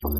Hello,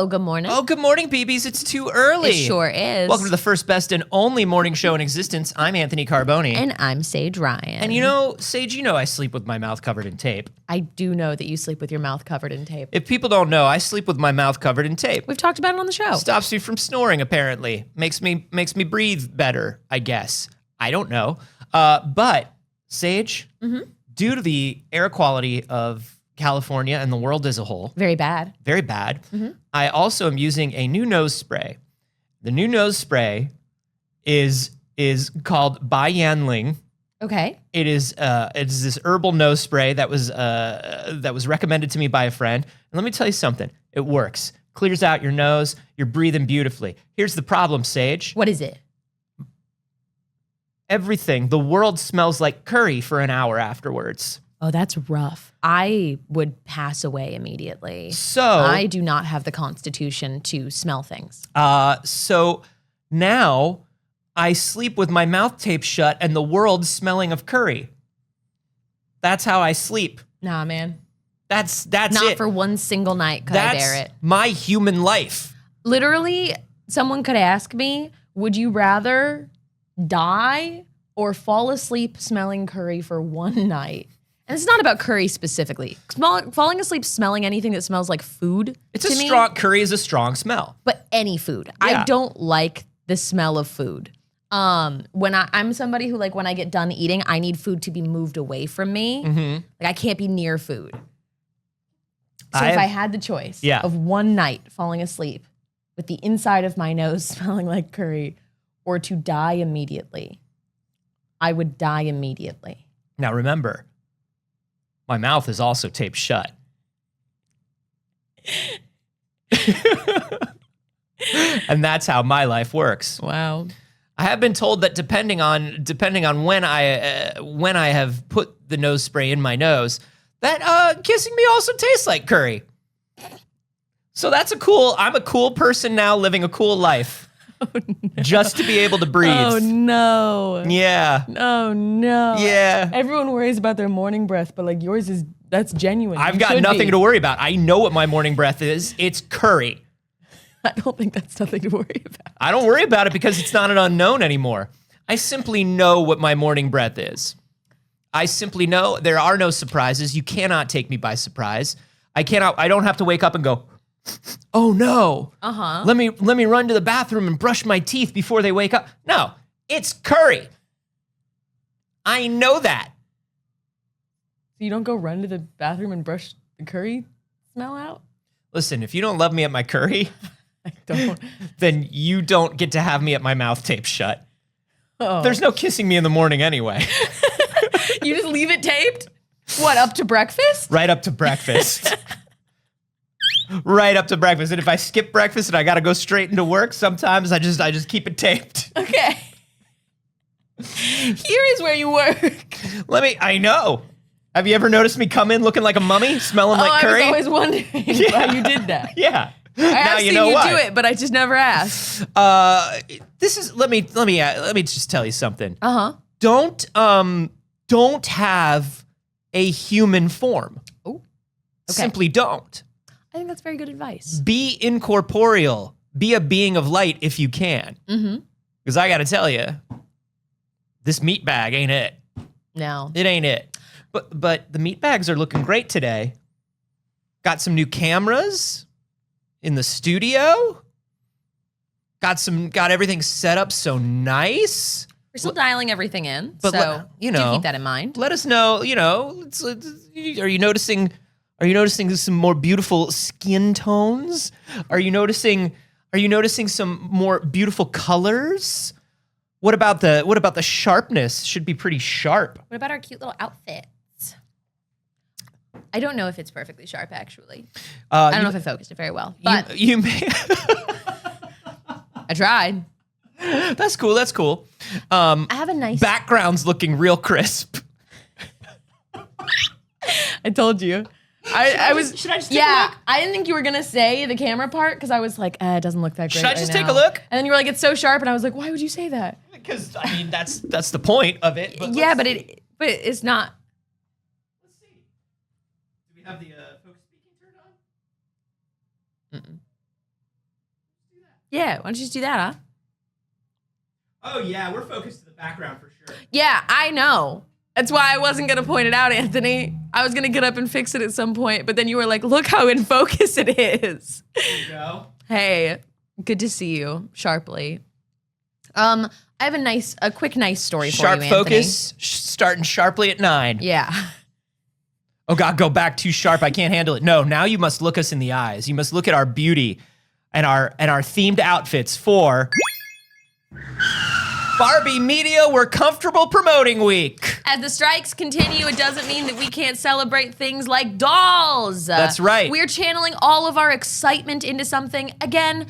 good morning. Oh, good morning, BBs. It's too early. It sure is. Welcome to the first, best, and only morning show in existence. I'm Anthony Carboni. And I'm Saige Ryan. And you know, Saige, you know I sleep with my mouth covered in tape. I do know that you sleep with your mouth covered in tape. If people don't know, I sleep with my mouth covered in tape. We've talked about it on the show. Stops me from snoring, apparently. Makes me breathe better, I guess. I don't know. But, Saige, due to the air quality of California and the world as a whole. Very bad. Very bad. I also am using a new nose spray. The new nose spray is called Bai Yanling. Okay. It's this herbal nose spray that was recommended to me by a friend. And let me tell you something. It works. Clears out your nose. You're breathing beautifully. Here's the problem, Saige. What is it? Everything. The world smells like curry for an hour afterwards. Oh, that's rough. I would pass away immediately. So I do not have the constitution to smell things. So now I sleep with my mouth taped shut and the world smelling of curry. That's how I sleep. Nah, man. That's Not it. for one single night could I bear it. My human life. Literally, someone could ask me, would you rather die or fall asleep smelling curry for one night? And it's not about curry specifically. Falling asleep smelling anything that smells like food Curry is a strong smell. But any food. Yeah. I don't like the smell of food. When I'm somebody who, like, when I get done eating, I need food to be moved away from me. Like, I can't be near food. So if I had the choice of one night falling asleep with the inside of my nose smelling like curry or to die immediately, I would die immediately. Now remember, my mouth is also taped shut. And that's how my life works. Wow. I have been told that depending on when I have put the nose spray in my nose, that kissing me also tastes like curry. So I'm a cool person now living a cool life. Oh, no. Just to be able to breathe. Oh, no. Yeah. Oh, no. Yeah. Everyone worries about their morning breath, but like yours that's genuine. I've got nothing to worry about. I know what my morning breath is. It's curry. I don't think that's nothing to worry about. I don't worry about it because it's not an unknown anymore. I simply know what my morning breath is. I simply know there are no surprises. You cannot take me by surprise. I don't have to wake up and go, oh no. Let me run to the bathroom and brush my teeth before they wake up. No, it's curry. I know that. So you don't go run to the bathroom and brush the curry smell out? Listen, if you don't love me at my curry, I don't. Then you don't get to have me at my mouth taped shut. Oh. There's no kissing me in the morning anyway. You just leave it taped? What, up to breakfast? Right up to breakfast. Right up to breakfast. And if I skip breakfast and I got to go straight into work, sometimes I just keep it taped. Okay. Here is where you work. I know. Have you ever noticed me come in looking like a mummy, smelling like curry? I was always wondering why you did that. Yeah. I have seen you do it, but I just never asked. Let me just tell you something. Don't have a human form. Oh. Okay. Simply don't. I think that's very good advice. Be incorporeal. Be a being of light if you can. Because I got to tell you, this meat bag ain't it. No. It ain't it. But the meat bags are looking great today. Got some new cameras in the studio. Got everything set up so nice. We're still dialing everything in, but so do keep that in mind. Let us know, are you noticing some more beautiful skin tones? Are you noticing some more beautiful colors? What about the sharpness? Should be pretty sharp. What about our cute little outfits? I don't know if it's perfectly sharp, actually. I don't know if I focused it very well, but you may. I tried. That's cool. I have a nice background's looking real crisp. I told you. I was. Should I just take a look? I didn't think you were gonna say the camera part because I was like, it doesn't look that great. Should I just take a look? And then you were like, it's so sharp, and I was like, why would you say that? Because I mean, that's the point of it. But but it's not. Let's see. Do we have the focus speaking turned on? Mm-mm. Yeah, why don't you just do that, huh? Oh yeah, we're focused to the background for sure. Yeah, I know. That's why I wasn't gonna point it out, Anthony. I was gonna get up and fix it at some point, but then you were like, look how in focus it is. There you go. Hey, good to see you, sharply. I have a quick nice story for you, Anthony. Sharp focus, starting sharply at 9. Yeah. Oh God, go back too sharp. I can't handle it. No, now you must look us in the eyes. You must look at our beauty and our themed outfits for Barbie Media We're Comfortable Promoting Week. As the strikes continue, it doesn't mean that we can't celebrate things like dolls. That's right. We're channeling all of our excitement into something. Again,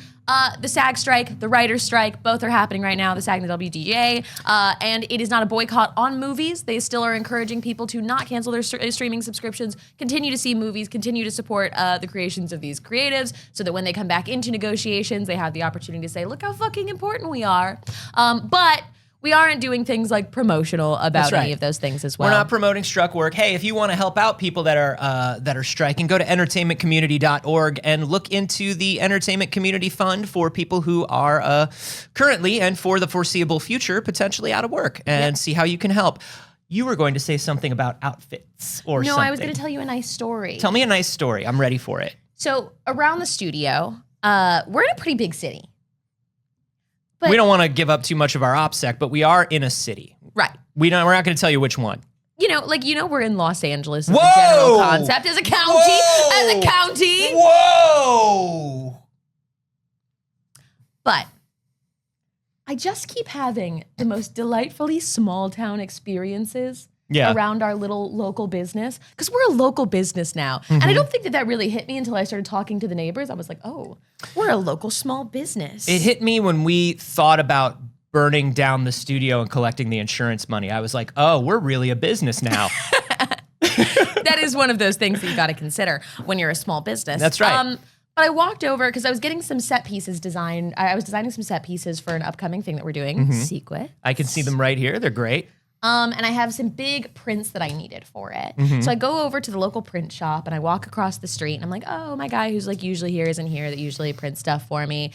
the SAG strike, the writer's strike, both are happening right now, the SAG and the WGA. And it is not a boycott on movies. They still are encouraging people to not cancel their streaming subscriptions, continue to see movies, continue to support the creations of these creatives so that when they come back into negotiations, they have the opportunity to say, look how fucking important we are. But we aren't doing things like promotional about any of those things as well. We're not promoting struck work. Hey, if you want to help out people that are striking, go to entertainmentcommunity.org and look into the Entertainment Community Fund for people who are currently and for the foreseeable future potentially out of work and see how you can help. You were going to say something about outfits or something. No, I was going to tell you a nice story. Tell me a nice story. I'm ready for it. So around the studio, we're in a pretty big city. But we don't want to give up too much of our OPSEC, but we are in a city. Right. We're not going to tell you which one. We're in Los Angeles as a general concept, as a county, Whoa! But I just keep having the most delightfully small town experiences around our little local business. Because we're a local business now. Mm-hmm. And I don't think that really hit me until I started talking to the neighbors. I was like, oh, we're a local small business. It hit me when we thought about burning down the studio and collecting the insurance money. I was like, oh, we're really a business now. That is one of those things that you got to consider when you're a small business. That's right. But I walked over because I was getting some set pieces designed. I was designing some set pieces for an upcoming thing that we're doing, Secret. I can see them right here. They're great. And I have some big prints that I needed for it. So I go over to the local print shop and I walk across the street and I'm like, oh, my guy who's like usually here isn't here that usually prints stuff for me.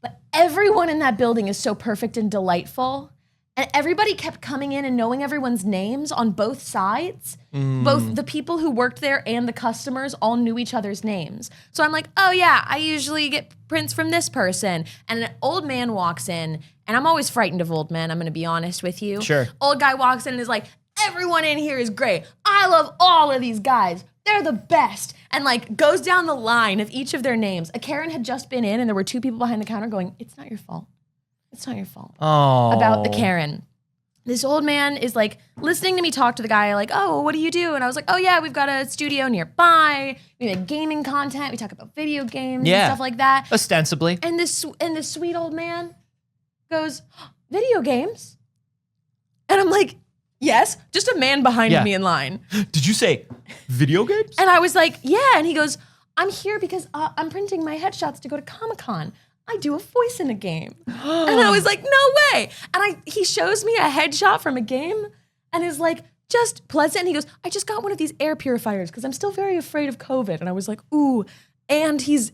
But everyone in that building is so perfect and delightful. And everybody kept coming in and knowing everyone's names on both sides. Both the people who worked there and the customers all knew each other's names. So I'm like, oh yeah, I usually get prints from this person. And an old man walks in, and I'm always frightened of old men, I'm gonna be honest with you. Sure. Old guy walks in and is like, everyone in here is great. I love all of these guys. They're the best. And like goes down the line of each of their names. A Karen had just been in and there were 2 people behind the counter going, it's not your fault. It's not your fault. Oh. About the Karen. This old man is like listening to me talk to the guy like, oh, what do you do? And I was like, oh yeah, we've got a studio nearby. We make gaming content. We talk about video games and stuff like that. Ostensibly. And this sweet old man goes, video games? And I'm like, yes, just a man behind me in line. Did you say video games? And I was like, yeah. And he goes, I'm here because I'm printing my headshots to go to Comic-Con. I do a voice in a game. And I was like, no way. And he shows me a headshot from a game and is like, just pleasant. And he goes, I just got one of these air purifiers because I'm still very afraid of COVID. And I was like, ooh, and he's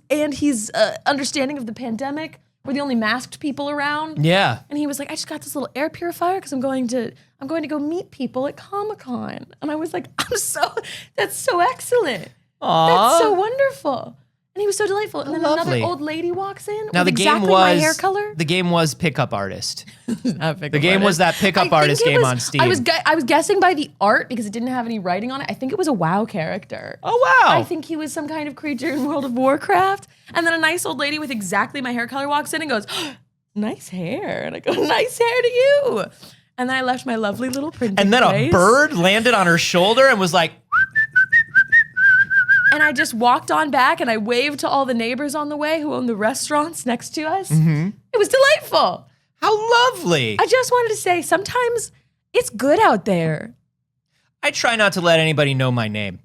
understanding of the pandemic. We're the only masked people around. Yeah. And he was like, I just got this little air purifier because I'm going to go meet people at Comic-Con. And I was like, that's so excellent. Aww. That's so wonderful. And he was so delightful. And then Lovely. another old lady walks in now with exactly my hair color. The game was Pickup Artist. The game was that Pickup Artist game on Steam. I was guessing by the art because it didn't have any writing on it. I think it was a WoW character. Oh, wow. I think he was some kind of creature in World of Warcraft. And then a nice old lady with exactly my hair color walks in and goes, nice hair. And I go, nice hair to you. And then I left my lovely little printing And then place. A bird landed on her shoulder and was like... And I just walked on back and I waved to all the neighbors on the way who own the restaurants next to us. It was delightful. How lovely. I just wanted to say, sometimes it's good out there. I try not to let anybody know my name.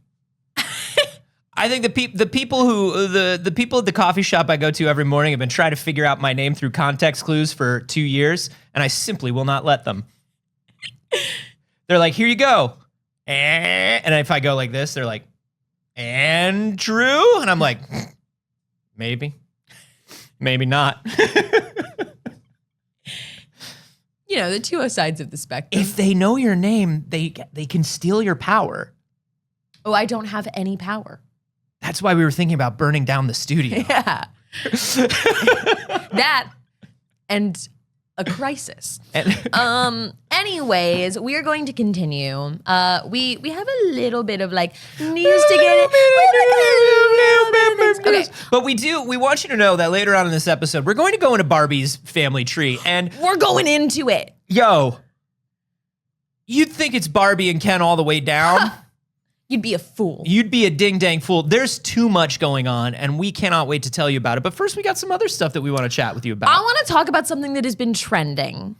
I think the people at the coffee shop I go to every morning have been trying to figure out my name through context clues for 2 years, and I simply will not let them. They're like, here you go. And if I go like this, they're like, Andrew? And I'm like, maybe not. You know, the two sides of the spectrum. If they know your name, they can steal your power. Oh, I don't have any power. That's why we were thinking about burning down the studio. Yeah. That and a crisis. Anyways, we are going to continue. We have a little bit of like news to get it. Okay. But we want you to know that later on in this episode, we're going to go into Barbie's family tree, and we're going into it. Yo, you'd think it's Barbie and Ken all the way down. You'd be a fool. You'd be a ding-dang fool. There's too much going on, and we cannot wait to tell you about it. But first, we got some other stuff that we want to chat with you about. I want to talk about something that has been trending.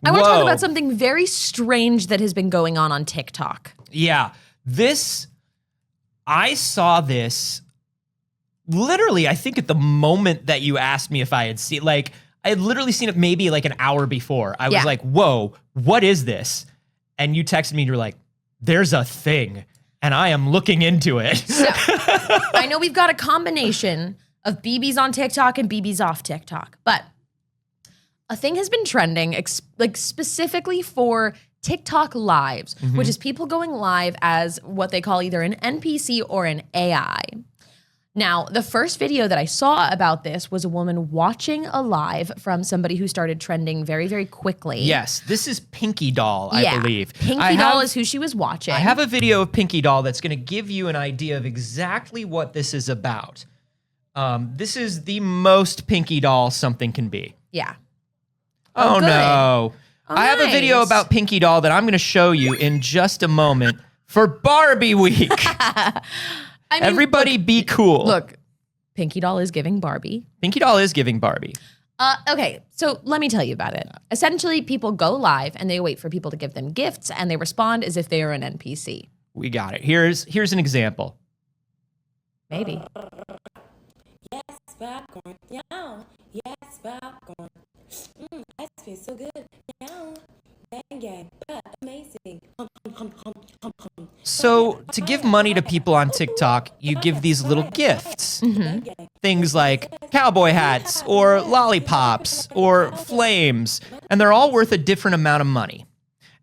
I want to talk about something very strange that has been going on TikTok. Yeah. I saw this literally, I think at the moment that you asked me if I had seen, like, I had literally seen it maybe like an hour before. I was like, whoa, what is this? And you texted me and you're like, there's a thing. And I am looking into it. So, I know we've got a combination of BBs on TikTok and BBs off TikTok, but a thing has been trending like specifically for TikTok lives, which is people going live as what they call either an NPC or an AI. Now, the first video that I saw about this was a woman watching a live from somebody who started trending very, very quickly. Yes, this is Pinky Doll, I believe. Pinky Doll is who she was watching. I have a video of Pinky Doll that's going to give you an idea of exactly what this is about. This is the most Pinky Doll something can be. Yeah. Oh no. Oh, I have a video about Pinky Doll that I'm going to show you in just a moment for Barbie week. I mean, everybody be cool. Look, Pinky Doll is giving Barbie. Pinky Doll is giving Barbie. Okay, so let me tell you about it. Essentially, people go live and they wait for people to give them gifts and they respond as if they are an NPC. We got it. Here's an example. Maybe. Yes, popcorn. Yeah. Yes, popcorn. Ice cream so good. Yeah. Bang gang, but amazing. So to give money to people on TikTok, you give these little gifts. Things like cowboy hats or lollipops or flames. And they're all worth a different amount of money.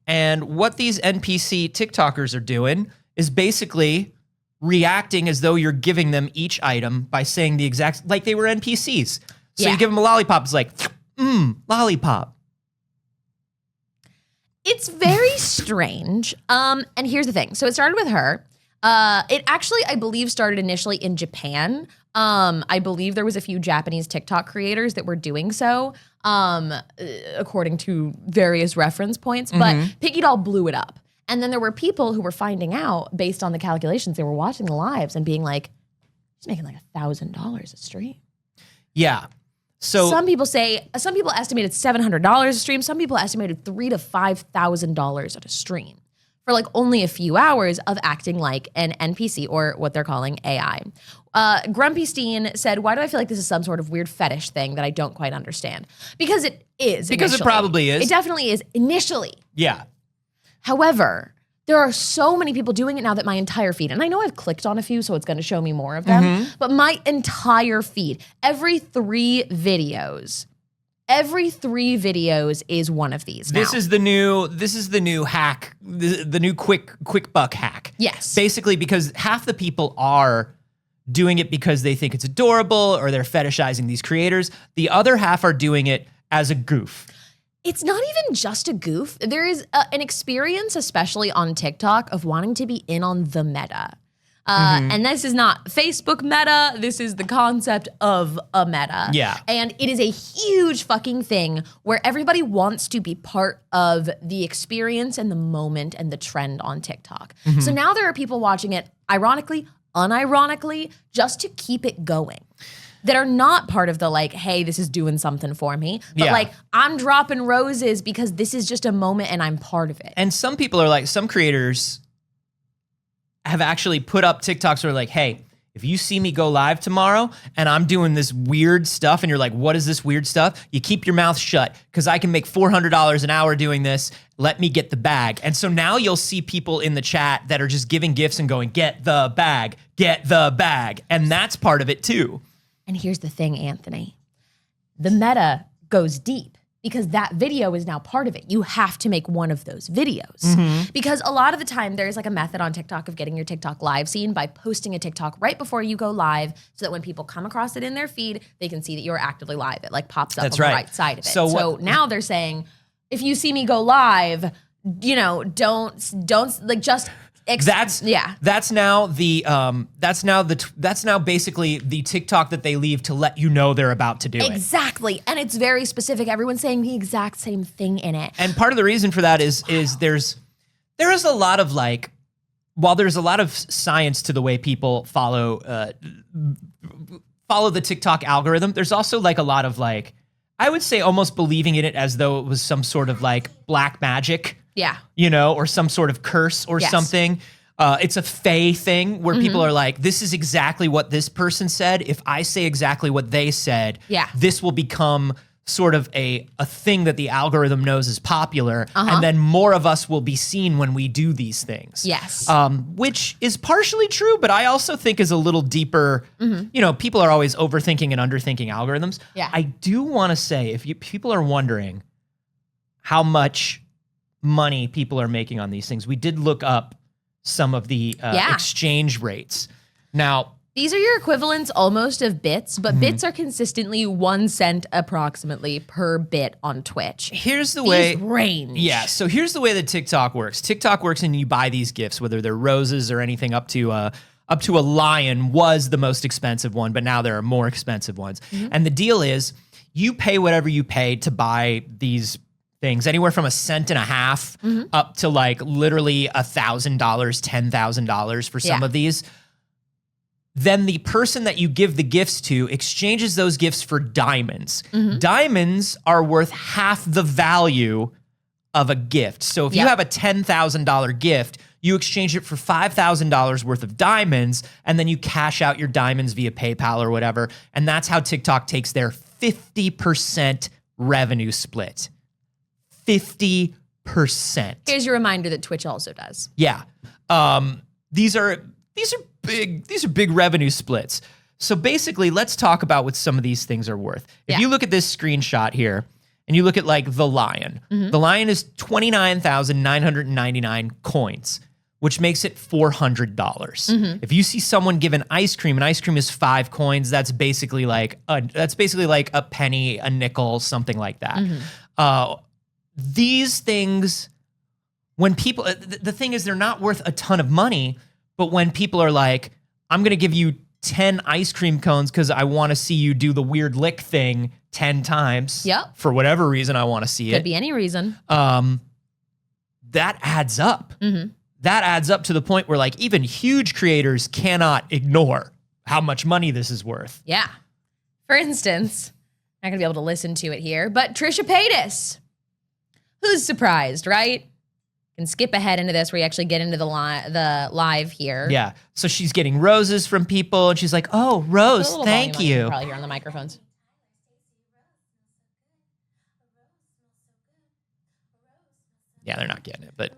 And what these NPC TikTokers are doing is basically reacting as though you're giving them each item by saying the exact, like they were NPCs. So you give them a lollipop, it's like, lollipop. It's very strange. And here's the thing. So it started with her. It actually, I believe, started initially in Japan. I believe there was a few Japanese TikTok creators that were doing so, according to various reference points. But Pinky Doll blew it up. And then there were people who were finding out based on the calculations. They were watching the lives and being like, she's making like $1,000 a stream. Yeah. So some people estimated $700 a stream. Some people estimated $3,000 to $5,000 at a stream for like only a few hours of acting like an NPC or what they're calling AI. Grumpy Steen said, "Why do I feel like this is some sort of weird fetish thing that I don't quite understand?" Because it is. Because it probably is. It definitely is initially. Yeah. However, there are so many people doing it now that my entire feed, and I know I've clicked on a few, so it's going to show me more of them, but my entire feed, every three videos is one of these now. This is the new hack, the new quick buck hack. Yes. Basically, because half the people are doing it because they think it's adorable or they're fetishizing these creators. The other half are doing it as a goof. It's not even just a goof. There is an experience, especially on TikTok, of wanting to be in on the meta. And this is not Facebook meta. This is the concept of a meta. Yeah. And it is a huge fucking thing where everybody wants to be part of the experience and the moment and the trend on TikTok. So now there are people watching it, ironically, unironically, just to keep it going. That are not part of the like, hey, this is doing something for me. But like, I'm dropping roses because this is just a moment and I'm part of it. And some people are like, some creators have actually put up TikToks where like, hey, if you see me go live tomorrow and I'm doing this weird stuff and you're like, what is this weird stuff? You keep your mouth shut because I can make $400 an hour doing this. Let me get the bag. And so now you'll see people in the chat that are just giving gifts and going, get the bag, get the bag. And that's part of it too. And here's the thing, Anthony. The meta goes deep because that video is now part of it. You have to make one of those videos. Because a lot of the time there's like a method on TikTok of getting your TikTok live seen by posting a TikTok right before you go live so that when people come across it in their feed, they can see that you're actively live. It like pops up on the right side of it. So now they're saying, if you see me go live, you know, don't like just that's now basically the TikTok that they leave to let you know they're about to do it. Exactly. And it's very specific. Everyone's saying the exact same thing in it. And part of the reason for that is there is a lot of like, while there's a lot of science to the way people follow the TikTok algorithm, there's also like a lot of like, I would say almost believing in it as though it was some sort of like black magic. Yeah. You know, or some sort of curse or something. It's a fae thing where people are like, this is exactly what this person said. If I say exactly what they said, this will become sort of a thing that the algorithm knows is popular. And then more of us will be seen when we do these things. Yes. Which is partially true, but I also think is a little deeper. You know, people are always overthinking and underthinking algorithms. Yeah. I do want to say, if people are wondering how much money people are making on these things, we did look up some of the exchange rates. Now, these are your equivalents almost of bits, but bits are consistently 1 cent approximately per bit on Twitch. Here's the way range. Yeah, so here's the way that TikTok works. TikTok works and you buy these gifts, whether they're roses or anything up to a lion was the most expensive one, but now there are more expensive ones. And the deal is you pay whatever you pay to buy these things, anywhere from $0.015 up to like literally $1,000, $10,000 for some of these. Then the person that you give the gifts to exchanges those gifts for diamonds. Diamonds are worth half the value of a gift. So if you have a $10,000 gift, you exchange it for $5,000 worth of diamonds, and then you cash out your diamonds via PayPal or whatever. And that's how TikTok takes their 50% revenue split. 50%. Here's your reminder that Twitch also does. Yeah. These are big revenue splits. So basically, let's talk about what some of these things are worth. If you look at this screenshot here and you look at like the lion is 29,999 coins, which makes it $400. If you see someone give an ice cream is 5 coins, that's basically like a penny, a nickel, something like that. These things, when people, the thing is they're not worth a ton of money, but when people are like, I'm going to give you 10 ice cream cones because I want to see you do the weird lick thing 10 times. For whatever reason, I want to see it. Could be any reason. That adds up. That adds up to the point where like even huge creators cannot ignore how much money this is worth. Yeah. For instance, I'm not going to be able to listen to it here, but Trisha Paytas. Who's surprised, right? Can skip ahead into this where you actually get into the live here. Yeah. So she's getting roses from people and she's like, oh, Rose, thank you. Probably hear on the microphones. Yeah, they're not getting it, but.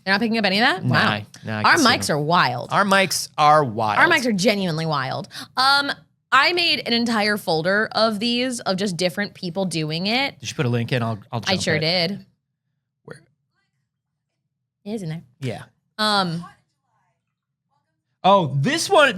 They're not picking up any of that? Wow. Nah, Our mics are wild. Our mics are wild. Our mics are genuinely wild. I made an entire folder of these, of just different people doing it. Did you put a link in? I'll jump I sure did. Where? It is in there. Yeah. Oh, this one,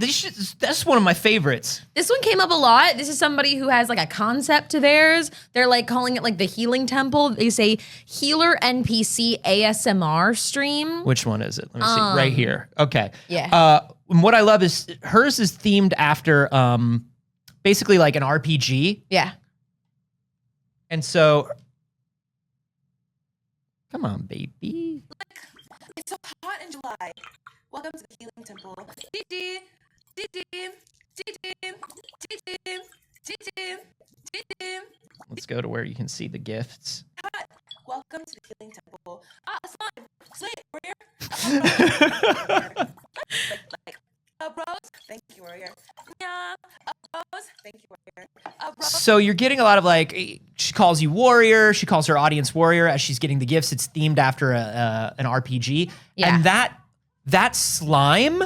that's one of my favorites. This one came up a lot. This is somebody who has like a concept to theirs. They're like calling it like the healing temple. They say healer NPC ASMR stream. Which one is it? Let me see. Right here. Okay. Yeah. What I love is hers is themed after basically like an RPG. Yeah. And so, come on, baby. It's so hot in July. Welcome to the healing temple. Let's go to where you can see the gifts. Welcome to the healing temple. Slime. Slate, warrior. Rose. Thank you, warrior. Thank you, Warrior. So you're getting a lot of like, she calls you warrior. She calls her audience warrior as she's getting the gifts. It's themed after an RPG. Yeah. And that slime,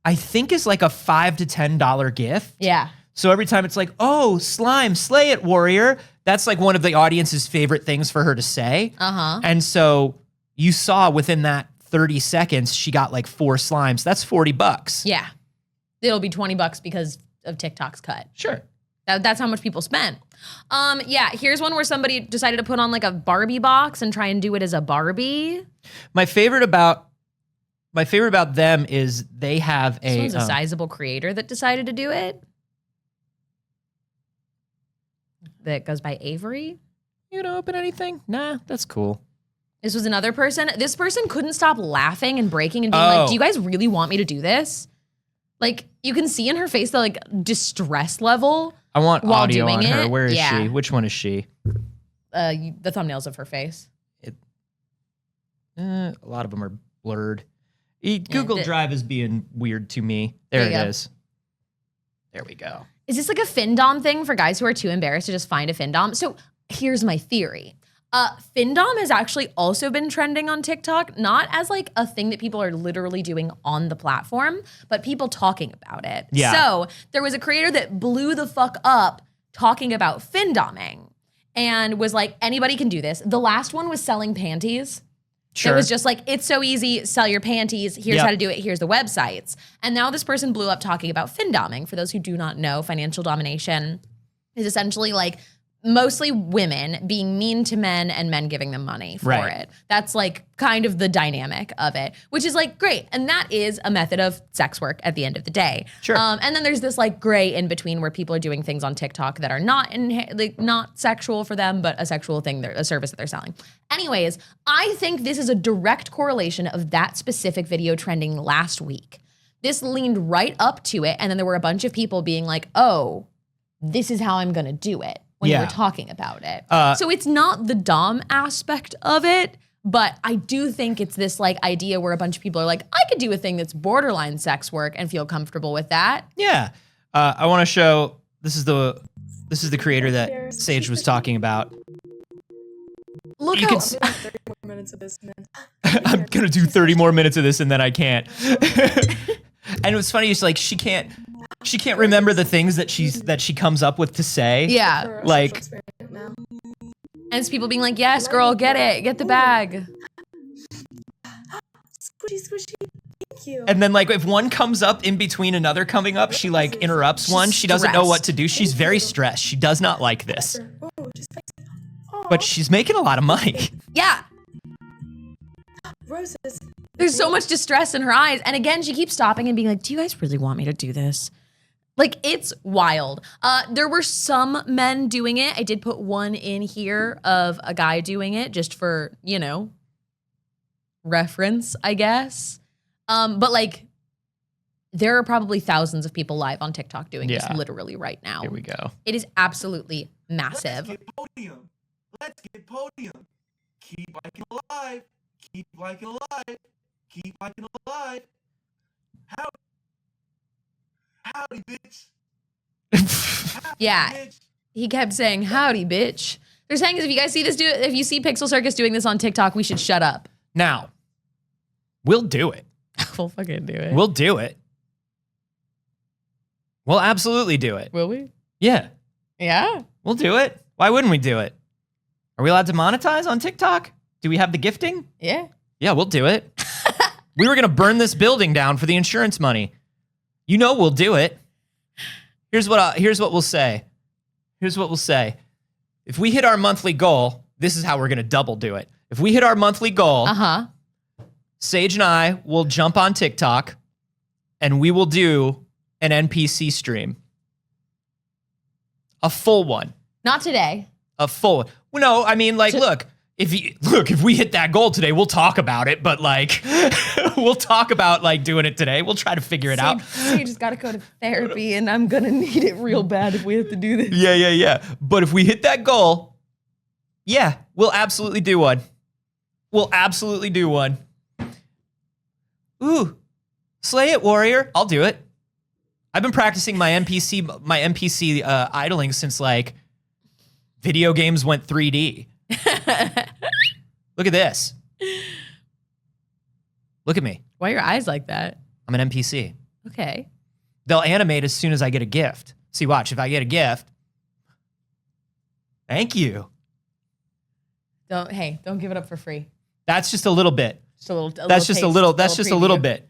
I think, is like a $5 to $10 gift. Yeah. So every time it's like, oh, slime, slay it, warrior. That's like one of the audience's favorite things for her to say. Uh-huh. And so you saw within that 30 seconds, she got like 4 slimes. That's $40. Yeah. It'll be $20 because of TikTok's cut. Sure. That's how much people spend. Yeah, here's one where somebody decided to put on like a Barbie box and try and do it as a Barbie. My favorite about them is they have This one's a sizable creator that decided to do it. That goes by Avery. You gonna open anything? Nah, that's cool. This was another person. This person couldn't stop laughing and breaking and being like, do you guys really want me to do this? Like, you can see in her face the like distress level. I want while audio doing on her. it. Where is Yeah. she? Which one is she? The thumbnails of her face. A lot of them are blurred. Google Drive is being weird to me. There There you it go. is. There we go. Is this like a findom thing for guys who are too embarrassed to just find a findom? So here's my theory. Findom has actually also been trending on TikTok, not as like a thing that people are literally doing on the platform, but people talking about it. Yeah. So there was a creator that blew the fuck up talking about findoming and was like, anybody can do this. The last one was selling panties. Sure. It was just like, it's so easy, sell your panties, here's Yep. how to do it, here's the websites. And now this person blew up talking about findoming. For those who do not know, financial domination is essentially like mostly women being mean to men and men giving them money for Right. it. That's like kind of the dynamic of it, which is like great. And that is a method of sex work at the end of the day. Sure. And then there's this like gray in between where people are doing things on TikTok that are not sexual for them, but a sexual thing, a service that they're selling. Anyways, I think this is a direct correlation of that specific video trending last week. This leaned right up to it. And then there were a bunch of people being like, oh, this is how I'm going to do it. When Yeah. you were talking about it. So it's not the dom aspect of it, but I do think it's this like idea where a bunch of people are like, I could do a thing that's borderline sex work and feel comfortable with that. Yeah. I want to show, this is the creator that Saige was talking about. Look You how can s- 30 more minutes of this, man. I'm going to do 30 more minutes of this and then I can't. And it's funny, it's like she can't remember the things that she comes up with to say. yeah. For a Like- social experiment now. And it's people being like, yes, girl, get it. Get the bag. Squishy, squishy. Thank you. And then like if one comes up in between another coming up, she like interrupts one. She doesn't know what to do. She's very stressed. She does not like this. Oh, just like, aw, But she's making a lot of money. Yeah. roses. There's so much distress in her eyes. And again, she keeps stopping and being like, do you guys really want me to do this? Like, it's wild. There were some men doing it. I did put one in here of a guy doing it just for, reference, I guess. But like, there are probably thousands of people live on TikTok doing this Yeah. literally right now. Here we go. It is absolutely massive. Let's get podium. Let's get podium. Keep liking alive. Keep liking alive. Keep liking alive. Howdy, bitch. Howdy, Yeah. bitch. He kept saying, howdy, bitch. They're saying is if you guys see this, if you see PixelCircus doing this on TikTok, we should shut up. Now, we'll do it. We'll fucking do it. We'll do it. We'll absolutely do it. Will we? Yeah, Yeah. we'll do it. Why wouldn't we do it? Are we allowed to monetize on TikTok? Do we have the gifting? Yeah. Yeah, we'll do it. We were going to burn this building down for the insurance money. You know we'll do it. Here's what we'll say. Here's what we'll say. If we hit our monthly goal, this is how we're going to double do it. If we hit our monthly goal, Uh-huh. Saige and I will jump on TikTok and we will do an NPC stream. A full one. Not today. A full one. Well, no, I mean, like, look, if we hit that goal today, we'll talk about it, but like, we'll talk about like doing it today. We'll try to figure it out. You just got to go to therapy and I'm going to need it real bad if we have to do this. Yeah. But if we hit that goal, yeah, we'll absolutely do one. We'll absolutely do one. Ooh, slay it, warrior. I'll do it. I've been practicing my NPC idling since like video games went 3D. Look at this. Look at me. Why are your eyes like that? I'm an NPC. Okay. They'll animate as soon as I get a gift. See, watch. If I get a gift, thank you. Don't give it up for free. That's just a little bit. That's just a little bit.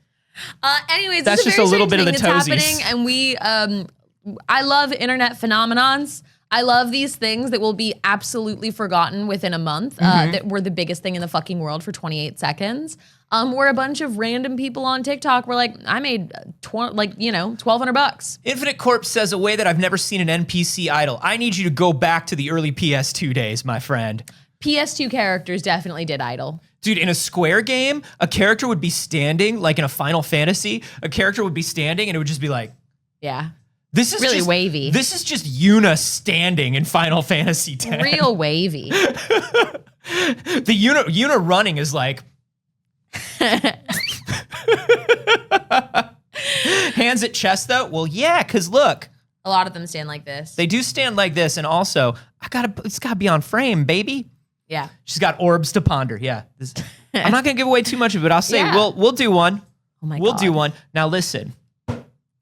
Anyways, That's this is just a little very bit of the strange thing toesies. that's happening, and I love internet phenomenons. I love these things that will be absolutely forgotten within a month. That were the biggest thing in the fucking world for 28 seconds. Where a bunch of random people on TikTok were like, I made $1,200. Infinite Corpse says a way that I've never seen an NPC idle. I need you to go back to the early PS2 days, my friend. PS2 characters definitely did idle. Dude, in a Square game, a character would be standing, like in a Final Fantasy, a character would be standing and it would just be like, yeah. This is really just, wavy. This is just Yuna standing in Final Fantasy X. Real wavy. The Yuna running is like hands at chest though. Well, yeah, because look. A lot of them stand like this. They do stand like this, and also it's gotta be on frame, baby. Yeah. She's got orbs to ponder. Yeah. I'm not gonna give away too much of it. I'll say Yeah. we'll do one. Oh my God. We'll do one. Now listen.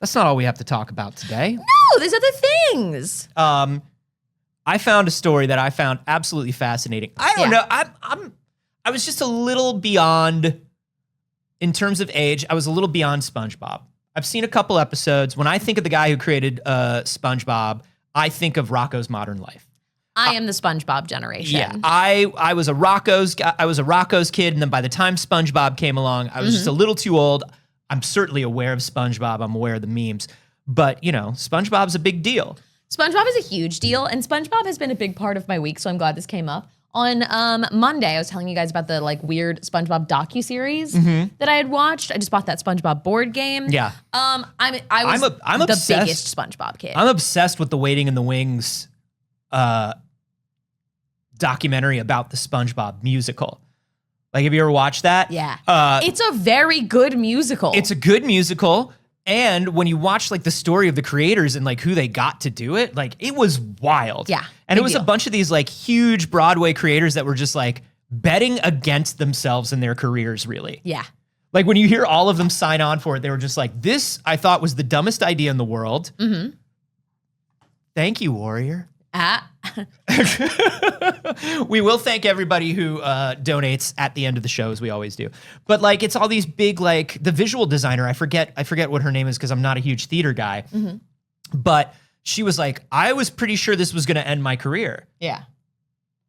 That's not all we have to talk about today. No, there's other things. I found a story that I found absolutely fascinating. I don't know. I was just a little beyond, in terms of age, I was a little beyond SpongeBob. I've seen a couple episodes. When I think of the guy who created SpongeBob, I think of Rocko's Modern Life. I am the SpongeBob generation. Yeah, I was a Rocko's kid, and then by the time SpongeBob came along, I was just a little too old. I'm certainly aware of SpongeBob. I'm aware of the memes, but SpongeBob's a big deal. SpongeBob is a huge deal, and SpongeBob has been a big part of my week, so I'm glad this came up. On Monday, I was telling you guys about the weird SpongeBob docuseries that I had watched. I just bought that SpongeBob board game. Yeah. I'm the obsessed. biggest SpongeBob kid. I'm obsessed with the Waiting in the Wings documentary about the SpongeBob musical. Like, have you ever watched that? Yeah. It's a very good musical. It's a good musical. And when you watch the story of the creators and who they got to do it, it was wild. Yeah. And it was a bunch of these huge Broadway creators that were just betting against themselves in their careers, really. Yeah. When you hear all of them sign on for it, they were just this I thought was the dumbest idea in the world. Mm-hmm. Thank you, Warrior. We will thank everybody who donates at the end of the show, as we always do. But it's all these big the visual designer. I forget what her name is because I'm not a huge theater guy. Mm-hmm. But she was I was pretty sure this was going to end my career. Yeah.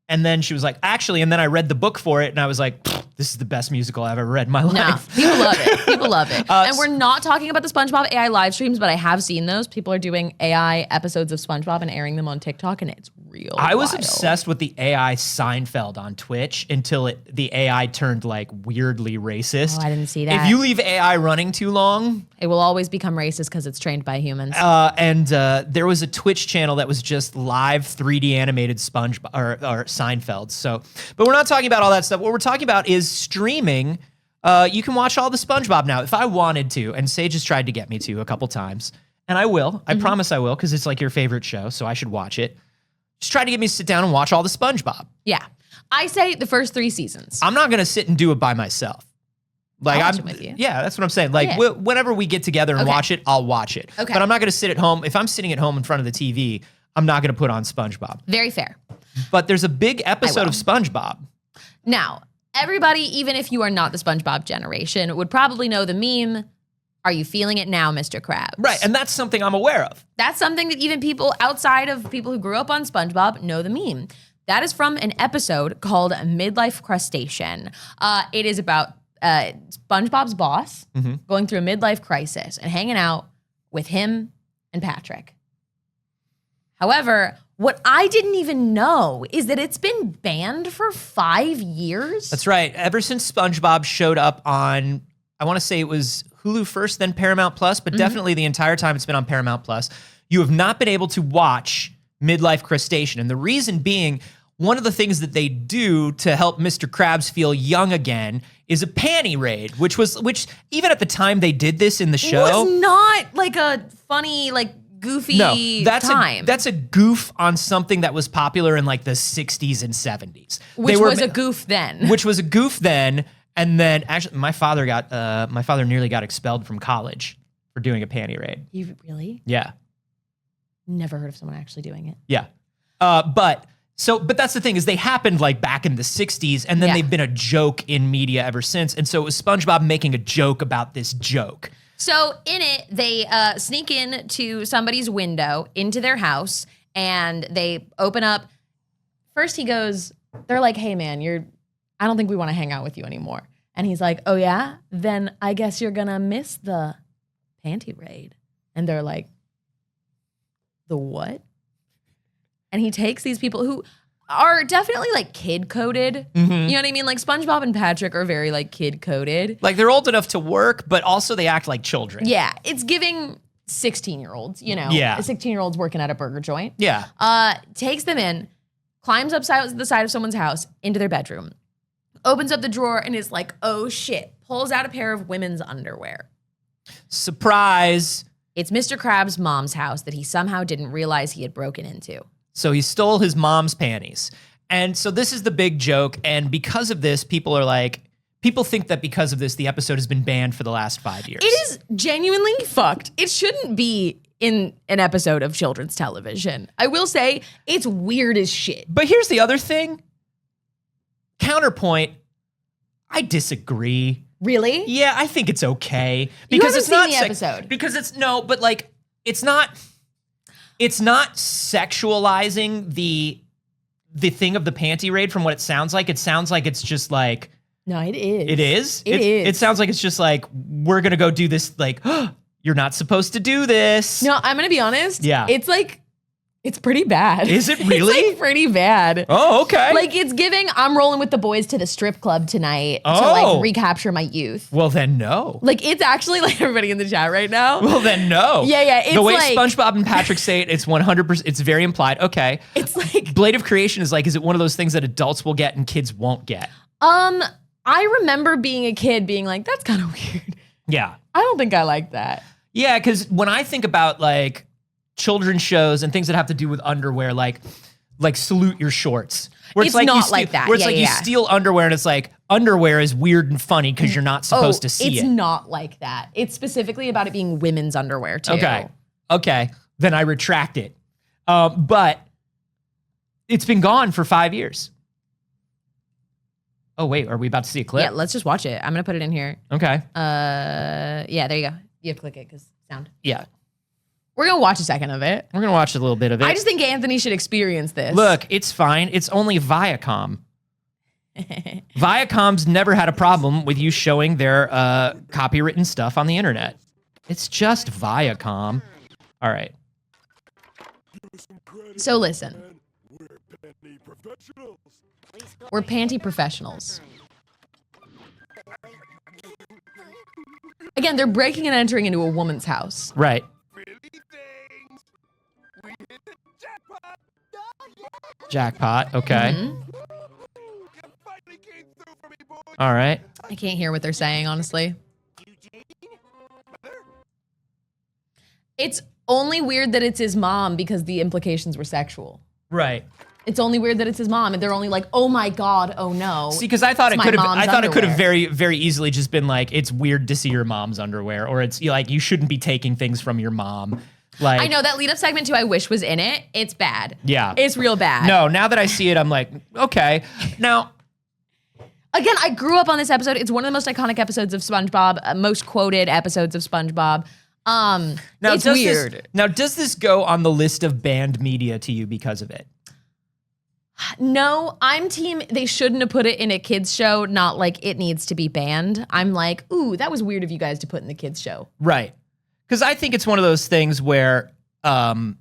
And then she was actually, and then I read the book for it, and I was this is the best musical I've ever read in my life. No, people love it. People love it. And we're not talking about the SpongeBob AI live streams, but I have seen those. People are doing AI episodes of SpongeBob and airing them on TikTok, and it's real I was wild. obsessed with the AI Seinfeld on Twitch until the AI turned weirdly racist. Oh, I didn't see that. If you leave AI running too long, it will always become racist because it's trained by humans. And there was a Twitch channel that was just live 3D animated SpongeBob or Seinfeld. So, but we're not talking about all that stuff. What we're talking about is streaming. You can watch all the SpongeBob now if I wanted to, and Saige has tried to get me to a couple times, and I will. I promise I will, because it's your favorite show, so I should watch it. Just try to get me to sit down and watch all the SpongeBob. Yeah. I say the first 3 seasons. I'm not going to sit and do it by myself. I'll watch it with you. Yeah, that's what I'm saying. Yeah. Whenever we get together and watch it, I'll watch it. Okay. But I'm not going to sit at home. If I'm sitting at home in front of the TV, I'm not going to put on SpongeBob. Very fair. But there's a big episode of SpongeBob. Now, everybody, even if you are not the SpongeBob generation, would probably know the meme, "Are you feeling it now, Mr. Krabs?" Right, and that's something I'm aware of. That's something that even people outside of people who grew up on SpongeBob know the meme. That is from an episode called Midlife Crustacean. It is about SpongeBob's boss going through a midlife crisis and hanging out with him and Patrick. However, what I didn't even know is that it's been banned for 5 years. That's right. Ever since SpongeBob showed up on, I want to say it was Hulu first, then Paramount Plus, but definitely the entire time it's been on Paramount Plus, you have not been able to watch Midlife Crustacean. And the reason being, one of the things that they do to help Mr. Krabs feel young again is a panty raid, which even at the time they did this in the show was not like a funny, like goofy time. That's a goof on something that was popular in like the 60s and 70s. Which was a goof then. Which was a goof then. And then actually my father nearly got expelled from college for doing a panty raid. You really? Yeah. Never heard of someone actually doing it. Yeah. But that's the thing is they happened like back in the 60s and then they've been a joke in media ever since. And so it was SpongeBob making a joke about this joke. So in it, they sneak in to somebody's window into their house and they open up. First he goes, they're like, hey man, I don't think we want to hang out with you anymore. And he's like, oh yeah? Then I guess you're gonna miss the panty raid. And they're like, the what? And he takes these people who are definitely like kid coded. Mm-hmm. You know what I mean? Like SpongeBob and Patrick are very like kid coded. Like they're old enough to work, but also they act like children. Yeah, it's giving 16-year-olds, you know. Yeah. A 16-year-old's working at a burger joint. Yeah. Takes them in, climbs up the side of someone's house into their bedroom, opens up the drawer and is like, oh shit, pulls out a pair of women's underwear. Surprise. It's Mr. Krabs' mom's house that he somehow didn't realize he had broken into. So he stole his mom's panties. And so this is the big joke. And because of this, people think that because of this, the episode has been banned for the last 5 years. It is genuinely fucked. It shouldn't be in an episode of children's television. I will say it's weird as shit. But here's the other thing. Counterpoint, I disagree. Really? Yeah, I think it's okay. Because it's not the episode. Because it's not sexualizing the thing of the panty raid from what it sounds like. It sounds like it's just like no, it is. It is? It is. It sounds like it's just like we're gonna go do this, like, oh, you're not supposed to do this. No, I'm gonna be honest. Yeah. It's like it's pretty bad. Is it really? It's like pretty bad. Oh, okay. Like it's giving I'm rolling with the boys to the strip club tonight to Oh. like recapture my youth. Well then no. Like it's actually like everybody in the chat right now. Well then no. Yeah, it's the way like, SpongeBob and Patrick say it, it's 100%. It's very implied. Okay. It's like Blade of Creation is it one of those things that adults will get and kids won't get? I remember being a kid being like, that's kind of weird. Yeah. I don't think I like that. Yeah, because when I think about like children's shows and things that have to do with underwear, like Salute Your Shorts. Where It's like not you steal, like that. Where it's Yeah, like yeah. you steal underwear and it's like underwear is weird and funny because you're not supposed to see it's it. not like that. It's specifically about it being women's underwear too. Okay. Then I retract it. But it's been gone for 5 years. Oh wait, are we about to see a clip? Yeah, let's just watch it. I'm gonna put it in here. Okay. Yeah, there you go. You have to click it because sound. Yeah. We're gonna watch a second of it. We're gonna watch a little bit of it. I just think Anthony should experience this. Look, it's fine. It's only Viacom. Viacom's never had a problem with you showing their copywritten stuff on the internet. It's just Viacom. All right. So listen. We're panty professionals. Again, they're breaking and entering into a woman's house. Right. Jackpot. Okay. Mm-hmm. All right. I can't hear what they're saying, honestly. It's only weird that it's his mom because the implications were sexual. Right. It's only weird that it's his mom and they're only like, oh my God, oh no. See, because I thought It's it could my have. I mom's thought it could have underwear. very, very easily just been like, it's weird to see your mom's underwear, or it's like you shouldn't be taking things from your mom. Like I know that lead up segment too, I wish was in it. It's bad. Yeah. It's real bad. No, now that I see it, I'm like, okay. Now, Again, I grew up on this episode. It's one of the most iconic episodes of SpongeBob, most quoted episodes of SpongeBob. now it's weird. Does this go on the list of banned media to you because of it? No, I'm team, they shouldn't have put it in a kids show, not like it needs to be banned. I'm like, ooh, that was weird of you guys to put in the kids show. Right. Because I think it's one of those things where, number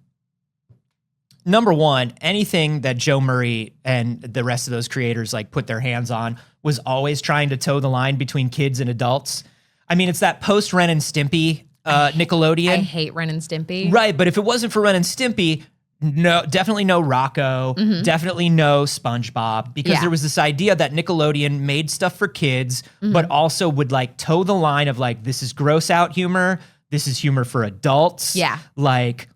one, anything that Joe Murray and the rest of those creators like put their hands on was always trying to toe the line between kids and adults. I mean, it's that post Ren and Stimpy Nickelodeon. I hate Ren and Stimpy. Right, but if it wasn't for Ren and Stimpy, No, definitely no Rocco. Definitely no SpongeBob, because there was this idea that Nickelodeon made stuff for kids, but also would like toe the line of like, this is gross out humor. This is humor for adults. Yeah. Like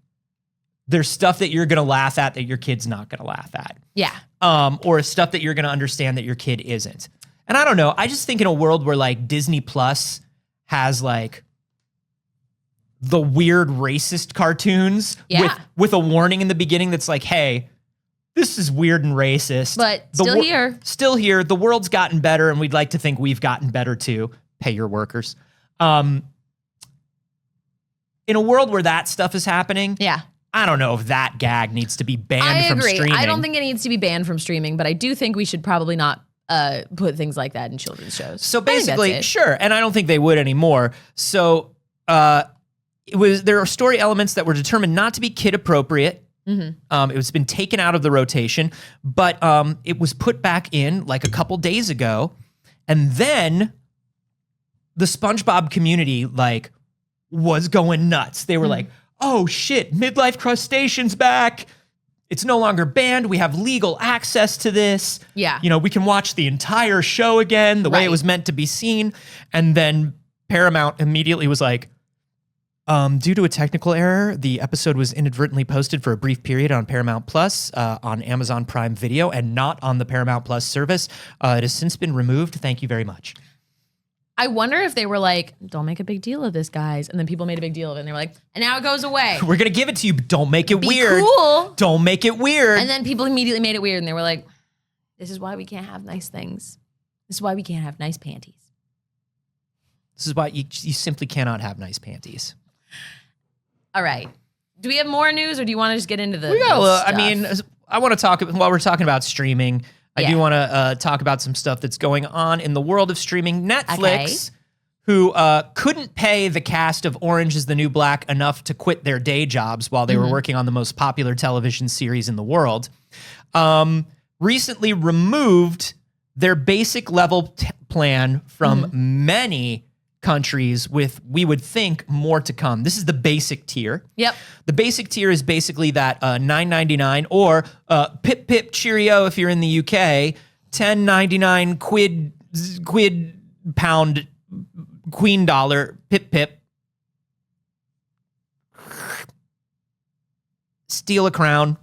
there's stuff that you're going to laugh at that your kid's not going to laugh at. Yeah. Or stuff that you're going to understand that your kid isn't. And I don't know. I just think in a world where like Disney Plus has like the weird racist cartoons with a warning in the beginning that's like, hey, this is weird and racist. But still here. Still here. The world's gotten better, and we'd like to think we've gotten better too. Pay your workers. In a world where that stuff is happening, I don't know if that gag needs to be banned from streaming. I don't think it needs to be banned from streaming, but I do think we should probably not put things like that in children's shows. So basically, sure, and I don't think they would anymore. So there are story elements that were determined not to be kid appropriate. It was been taken out of the rotation, but it was put back in like a couple days ago, and then the SpongeBob community like was going nuts. They were like, "Oh shit, midlife crustacean's back! It's no longer banned. We have legal access to this. Yeah, you know, we can watch the entire show again the way it was meant to be seen." And then Paramount immediately was like, due to a technical error, the episode was inadvertently posted for a brief period on Paramount Plus, on Amazon Prime Video, and not on the Paramount Plus service. It has since been removed. Thank you very much. I wonder if they were like, don't make a big deal of this, guys. And then people made a big deal of it, and they were like, and now it goes away. We're going to give it to you, but don't make it Be weird. Cool. Don't make it weird. And then people immediately made it weird, and they were like, this is why we can't have nice things. This is why we can't have nice panties. This is why you simply cannot have nice panties. All right. Do we have more news, or do you want to just get into the I mean, I want to talk, while we're talking about streaming, I do want to talk about some stuff that's going on in the world of streaming. Netflix, who couldn't pay the cast of Orange is the New Black enough to quit their day jobs while they were working on the most popular television series in the world, recently removed their basic level plan from many countries, with, we would think, more to come. This is the basic tier. Yep. The basic tier is basically that $9.99 or pip pip cheerio if you're in the UK, $10.99 quid pound queen dollar pip pip. Steal a crown.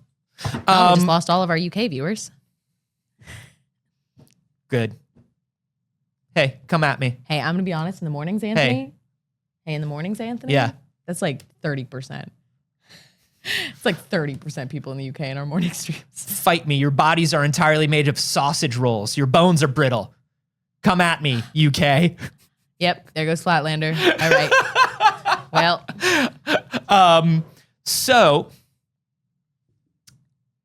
We just lost all of our UK viewers. Good. Hey, come at me. Hey, I'm going to be honest. In the mornings, Anthony. Hey, in the mornings, Anthony. Yeah. That's like 30%. It's like 30% people in the UK in our morning streams. Fight me. Your bodies are entirely made of sausage rolls. Your bones are brittle. Come at me, UK. Yep. There goes Flatlander. All right. Well. So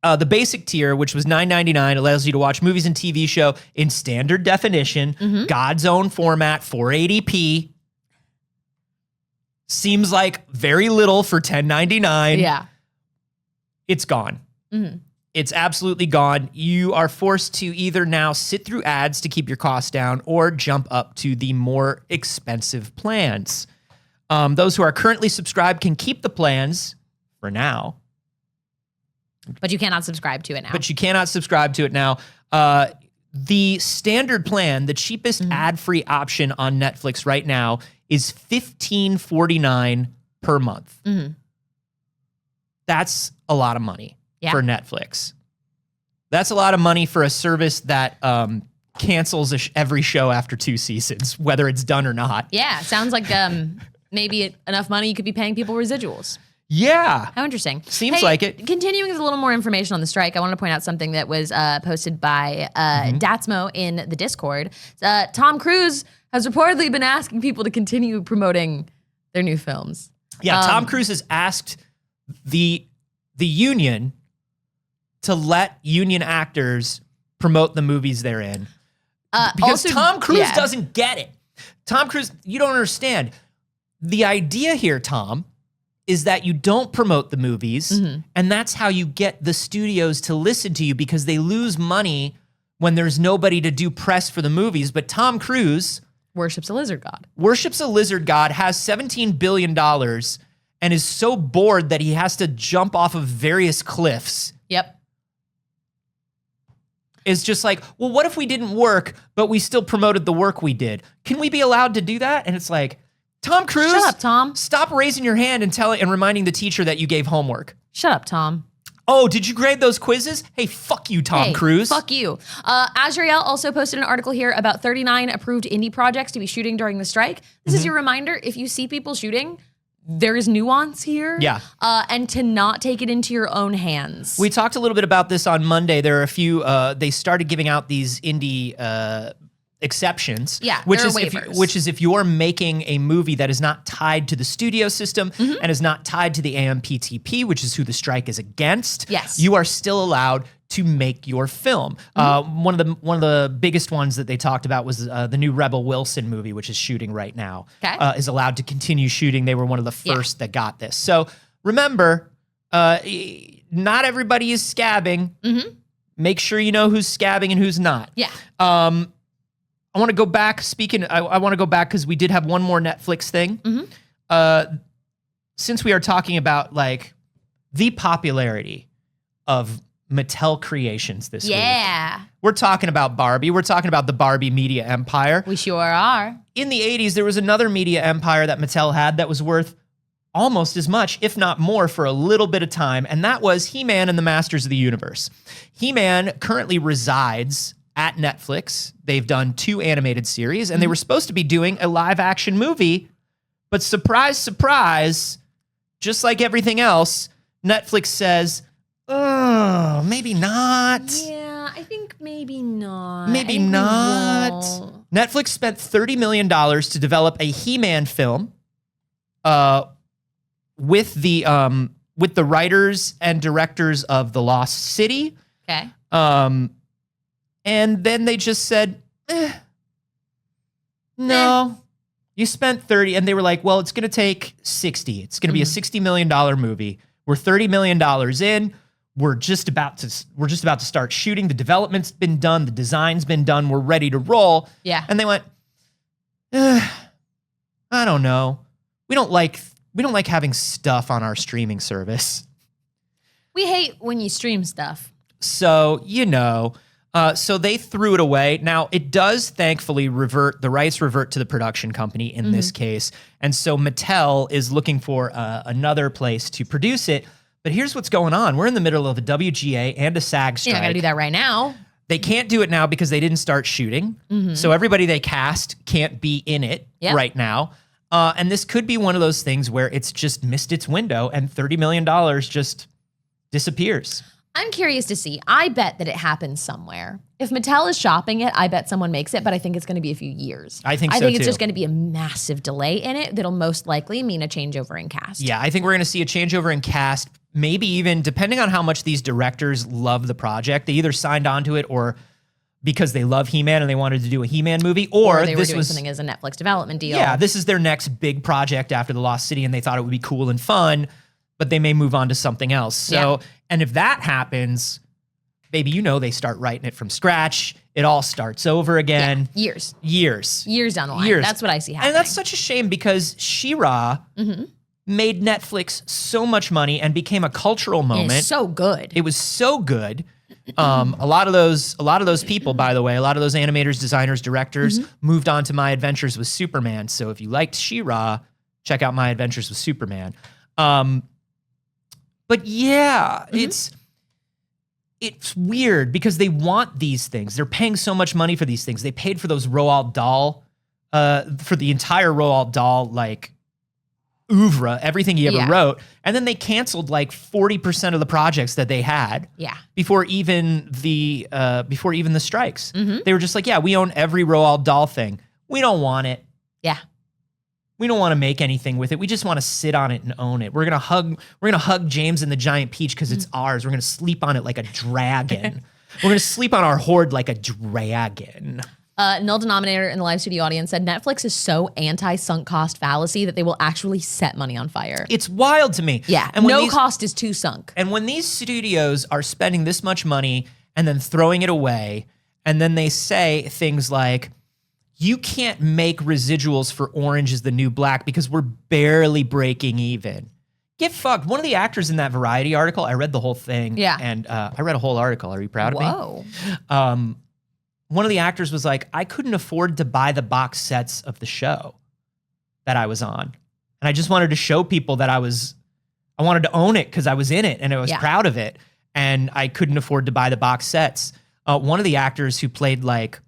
the basic tier, which was $9.99, allows you to watch movies and TV show in standard definition, God's own format, 480p. Seems like very little for $10.99. Yeah. It's gone. It's absolutely gone. You are forced to either now sit through ads to keep your costs down or jump up to the more expensive plans. Those who are currently subscribed can keep the plans for now. But you cannot subscribe to it now. But you cannot subscribe to it now. The standard plan, the cheapest ad-free option on Netflix right now, is $15.49 per month. That's a lot of money for Netflix. That's a lot of money for a service that cancels every show after 2 seasons, whether it's done or not. Yeah, sounds like maybe enough money you could be paying people residuals. Yeah. How interesting. Seems like it. Continuing with a little more information on the strike, I want to point out something that was posted by Datsmo in the Discord. Tom Cruise has reportedly been asking people to continue promoting their new films. Yeah, Tom Cruise has asked the union to let union actors promote the movies they're in. Because also, Tom Cruise doesn't get it. Tom Cruise, you don't understand. The idea here, Tom, is that you don't promote the movies, and that's how you get the studios to listen to you, because they lose money when there's nobody to do press for the movies. But Tom Cruise worships a lizard god. Has $17 billion, and is so bored that he has to jump off of various cliffs. Yep. Is just like, well, what if we didn't work, but we still promoted the work we did? Can we be allowed to do that? And it's like, Tom Cruise, shut up, Tom. Stop raising your hand and reminding the teacher that you gave homework. Shut up, Tom. Oh, did you grade those quizzes? Hey, fuck you, Tom Cruise. Fuck you. Azrael also posted an article here about 39 approved indie projects to be shooting during the strike. This is your reminder. If you see people shooting, there is nuance here. Yeah. And to not take it into your own hands. We talked a little bit about this on Monday. There are a few, they started giving out these indie exceptions. Yeah, which there is are if waivers. if you're making a movie that is not tied to the studio system and is not tied to the AMPTP, which is who the strike is against. Yes. You are still allowed to make your film. One of the biggest ones that they talked about was the new Rebel Wilson movie, which is shooting right now. Okay. Is allowed to continue shooting. They were one of the first that got this. So remember, not everybody is scabbing. Make sure you know who's scabbing and who's not. Yeah. I want to go back. I want to go back because we did have one more Netflix thing. Since we are talking about like the popularity of Mattel creations this week. Yeah. We're talking about Barbie. We're talking about the Barbie media empire. We sure are. In the 80s, there was another media empire that Mattel had that was worth almost as much, if not more, for a little bit of time, and that was He-Man and the Masters of the Universe. He-Man currently resides at Netflix. They've done 2 animated series, and they were supposed to be doing a live-action movie, but surprise, surprise, just like everything else, Netflix says, oh, maybe not. Yeah, I think maybe not. Maybe not. Netflix spent $30 million to develop a He-Man film with the writers and directors of The Lost City. Okay. And then they just said, no. You spent 30, and they were like, well, it's going to take 60. It's going to be a $60 million movie. We're $30 million in. We're just about to start shooting. The development's been done. The design's been done. We're ready to roll. Yeah. And they went, I don't know. We don't like having stuff on our streaming service. We hate when you stream stuff. So, so they threw it away. Now, it does thankfully the rights revert to the production company in this case. And so Mattel is looking for another place to produce it. But here's what's going on. We're in the middle of a WGA and a SAG strike. You're not going to do that right now. They can't do it now because they didn't start shooting. So everybody they cast can't be in it right now. And this could be one of those things where it's just missed its window and $30 million just disappears. I'm curious to see. I bet that it happens somewhere. If Mattel is shopping it, I bet someone makes it, but I think it's going to be a few years. I think it's too. just going to be a massive delay in it that'll most likely mean a changeover in cast. Yeah, I think we're going to see a changeover in cast, maybe even depending on how much these directors love the project. They either signed onto it or because they love He-Man and they wanted to do a He-Man movie, or they were doing something as a Netflix development deal. Yeah, this is their next big project after The Lost City and they thought it would be cool and fun, but they may move on to something else. So, and if that happens, baby, they start writing it from scratch. It all starts over again. Yeah. Years down the line. That's what I see happening. And that's such a shame because She-Ra made Netflix so much money and became a cultural moment. It's so good. It was so good. A lot of those people, by the way, a lot of those animators, designers, directors moved on to My Adventures with Superman. So if you liked She-Ra, check out My Adventures with Superman. But yeah, it's weird because they want these things. They're paying so much money for these things. They paid for those Roald Dahl, for the entire Roald Dahl, like, oeuvre, everything he ever wrote. And then they canceled like 40% of the projects that they had. Yeah. Before even the strikes. They were just like, yeah, we own every Roald Dahl thing. We don't want it. Yeah. We don't want to make anything with it. We just want to sit on it and own it. We're gonna hug James and the Giant Peach because it's ours. We're gonna sleep on it like a dragon. We're gonna sleep on our hoard like a dragon. Null Denominator in the live studio audience said Netflix is so anti-sunk cost fallacy that they will actually set money on fire. It's wild to me. Yeah, and no cost is too sunk. And when these studios are spending this much money and then throwing it away, and then they say things like, you can't make residuals for Orange is the New Black because we're barely breaking even. Get fucked. One of the actors in that Variety article, I read the whole thing. Yeah. And I read a whole article. Are you proud of me? Whoa. One of the actors was like, I couldn't afford to buy the box sets of the show that I was on. And I just wanted to show people that I wanted to own it because I was in it and I was proud of it. And I couldn't afford to buy the box sets. One of the actors who played like,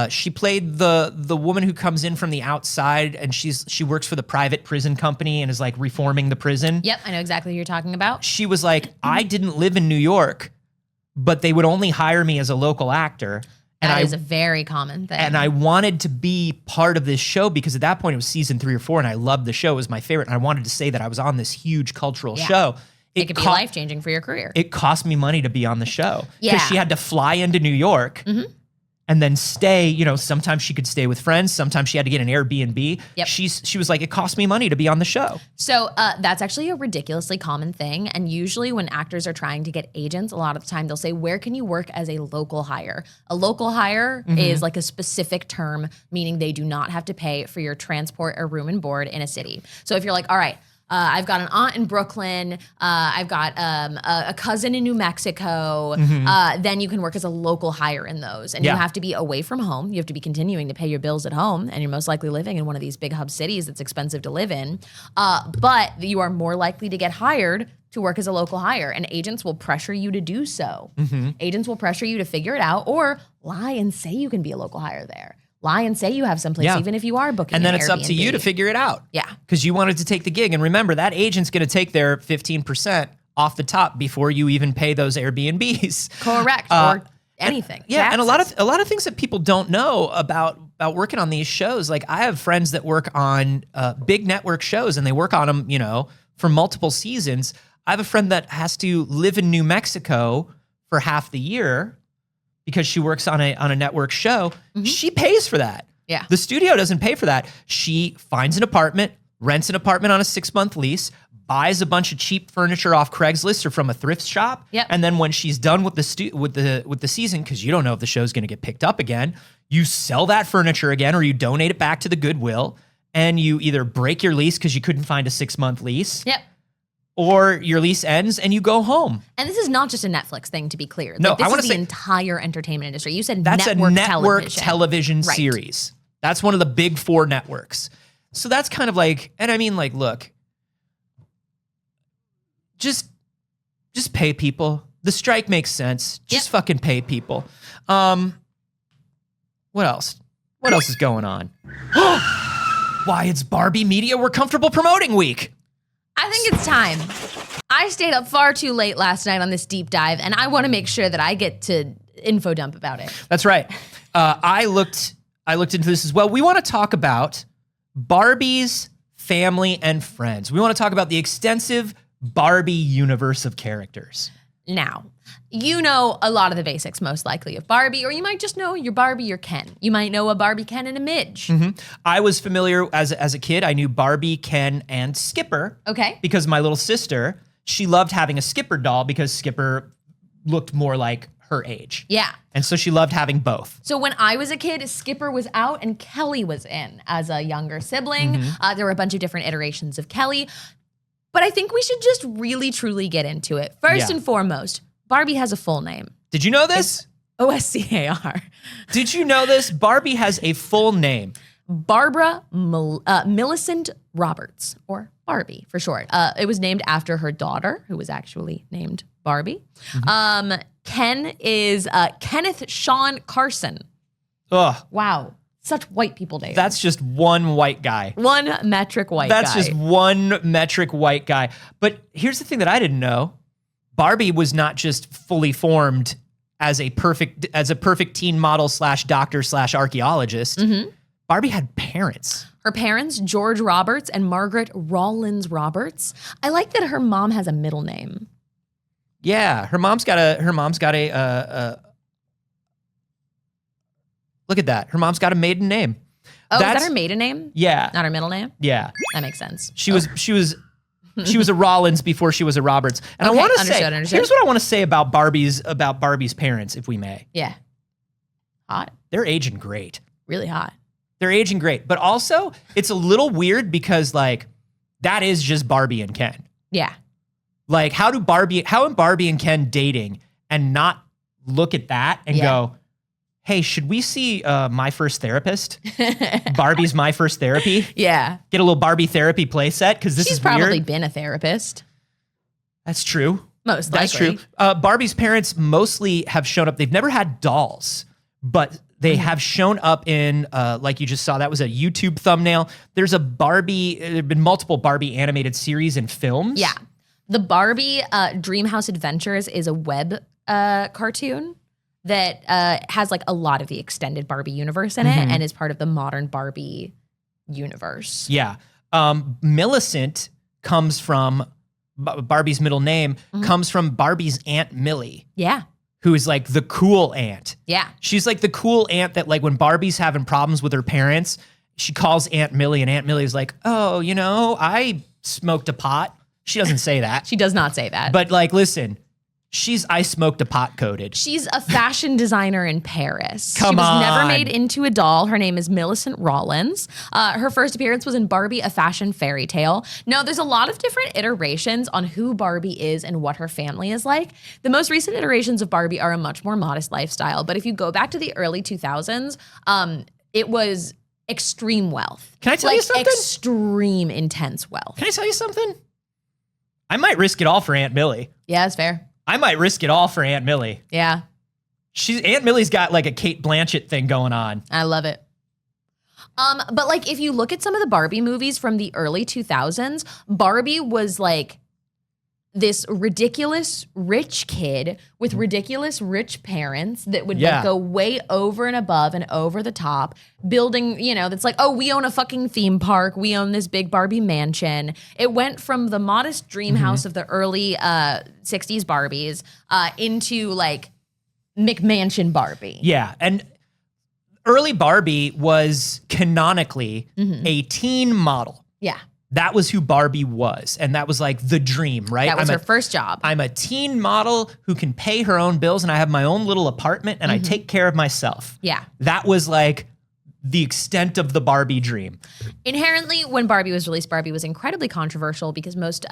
she played the woman who comes in from the outside and she works for the private prison company and is like reforming the prison. Yep, I know exactly who you're talking about. She was like, I didn't live in New York, but they would only hire me as a local actor. And that is a very common thing. And I wanted to be part of this show because at that point it was season 3 or 4 and I loved the show. It was my favorite. And I wanted to say that I was on this huge cultural show. It could be life-changing for your career. It cost me money to be on the show. Yeah. Because she had to fly into New York and then stay. You know, sometimes she could stay with friends. Sometimes she had to get an Airbnb. Yep. She was like, it cost me money to be on the show. So that's actually a ridiculously common thing. And usually when actors are trying to get agents, a lot of the time they'll say, where can you work as a local hire? A local hire is like a specific term, meaning they do not have to pay for your transport or room and board in a city. So if you're like, all right, I've got an aunt in Brooklyn. I've got a cousin in New Mexico. Then you can work as a local hire in those. And you have to be away from home. You have to be continuing to pay your bills at home. And you're most likely living in one of these big hub cities that's expensive to live in. But you are more likely to get hired to work as a local hire. And agents will pressure you to do so. Agents will pressure you to figure it out or lie and say you can be a local hire there. Lie and say you have someplace, even if you are booking. And then an it's up to you to figure it out. Yeah. Because you wanted to take the gig. And remember, that agent's going to take their 15% off the top before you even pay those Airbnbs. Correct. Or anything. Yeah. And a lot of things that people don't know about working on these shows. Like I have friends that work on big network shows and they work on them, you know, for multiple seasons. I have a friend that has to live in New Mexico for half the year because she works on a network show. She pays for that. Yeah. The studio doesn't pay for that. She finds an apartment, rents an apartment on a 6-month lease, buys a bunch of cheap furniture off Craigslist or from a thrift shop. Yep. And then when she's done with the season, because you don't know if the show's going to get picked up again, you sell that furniture again or you donate it back to the Goodwill and you either break your lease because you couldn't find a 6-month lease. Yep. Or your lease ends and you go home. And this is not just a Netflix thing, to be clear. No, like, this I want is to the say entire entertainment industry. You said that's network a network television Right. series. That's one of the big 4 networks. So that's kind of like, and I mean, like, look, just pay people. The strike makes sense. Just fucking pay people. What else? What else is going on? Why, it's Barbie Media We're Comfortable Promoting Week. I think it's time. I stayed up far too late last night on this deep dive, and I want to make sure that I get to info dump about it. That's right. I looked into this as well. We want to talk about Barbie's family and friends. We want to talk about the extensive Barbie universe of characters. Now, you know a lot of the basics, most likely, of Barbie, or you might just know your Barbie, your Ken. You might know a Barbie, Ken, and a Midge. I was familiar as a kid. I knew Barbie, Ken, and Skipper. Okay. Because my little sister, she loved having a Skipper doll because Skipper looked more like her age. Yeah. And so she loved having both. So when I was a kid, Skipper was out and Kelly was in as a younger sibling. There were a bunch of different iterations of Kelly. But I think we should just really, truly get into it. First and foremost, Barbie has a full name. Did you know this? OSCAR. Did you know this? Barbie has a full name. Barbara Millicent Roberts, or Barbie for short. It was named after her daughter, who was actually named Barbie. Ken is Kenneth Sean Carson. Ugh. Wow. Such white people names. That's just one white guy. One metric white guy. That's just one metric white guy. But here's the thing that I didn't know. Barbie was not just fully formed as a perfect teen model / doctor / archaeologist. Barbie had parents. Her parents, George Roberts and Margaret Rawlins Roberts. I like that her mom has a middle name. Yeah, her mom's got a look at that. Her mom's got a maiden name. Oh, is that her maiden name? Yeah. Not her middle name? Yeah. That makes sense. She was a Rollins before she was a Roberts. And Okay, I want to understood. here's what I want to say about Barbie's parents, if we may. Yeah. Hot. They're aging great. Really hot. They're aging great. But also, it's a little weird because, like, that is just Barbie and Ken. Yeah. Like, how am Barbie and Ken dating and not look at that and go, hey, should we see My First Therapist? Barbie's My First Therapy? Yeah. Get a little Barbie therapy playset because this She's is weird. probably been a therapist. That's true. Most That's likely. true. Barbie's parents mostly have shown up. They've never had dolls, but they have shown up in, like you just saw, that was a YouTube thumbnail. There's a Barbie, there have been multiple Barbie animated series and films. Yeah. The Barbie Dreamhouse Adventures is a web cartoon that has like a lot of the extended Barbie universe in it and is part of the modern Barbie universe. Yeah. Millicent comes from, Barbie's middle name comes from Barbie's Aunt Millie. Yeah. Who is like the cool aunt. Yeah. She's like the cool aunt that like when Barbie's having problems with her parents, she calls Aunt Millie and Aunt Millie's like, oh, you know, I smoked a pot. She doesn't say that. She does not say that. But like, listen, she's I smoked a pot coded. She's a fashion designer in Paris. Come she was on. never made into a doll. Her name is Millicent Rollins. Her first appearance was in Barbie, A Fashion Fairy Tale. No, there's a lot of different iterations on who Barbie is and what her family is like. The most recent iterations of Barbie are a much more modest lifestyle. But if you go back to the early 2000s, it was extreme wealth. Can I tell you something? Extreme, intense wealth. Can I tell you something? I might risk it all for Aunt Millie. Yeah, that's fair. I might risk it all for Aunt Millie. Yeah. Aunt Millie's got like a Kate Blanchett thing going on. I love it. But like if you look at some of the Barbie movies from the early 2000s, Barbie was like this ridiculous rich kid with ridiculous rich parents that would like go way over and above and over the top, building, you know, that's like, oh, we own a fucking theme park. We own this big Barbie mansion. It went from the modest dream house of the early 60s Barbies into like McMansion Barbie. Yeah. And early Barbie was canonically a teen model. Yeah. That was who Barbie was. And that was like the dream, right? That was her first job. I'm a teen model who can pay her own bills and I have my own little apartment and I take care of myself. Yeah. That was like the extent of the Barbie dream. Inherently, when Barbie was released, Barbie was incredibly controversial because most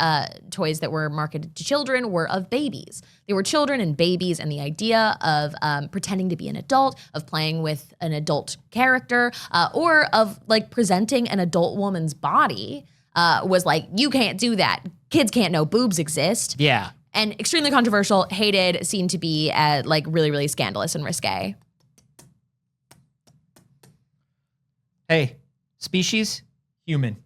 toys that were marketed to children were of babies. They were children and babies, and the idea of pretending to be an adult, of playing with an adult character, or of like presenting an adult woman's body was like, you can't do that. Kids can't know boobs exist. Yeah. And extremely controversial, hated, seen to be like really, really scandalous and risque. Hey, species, human.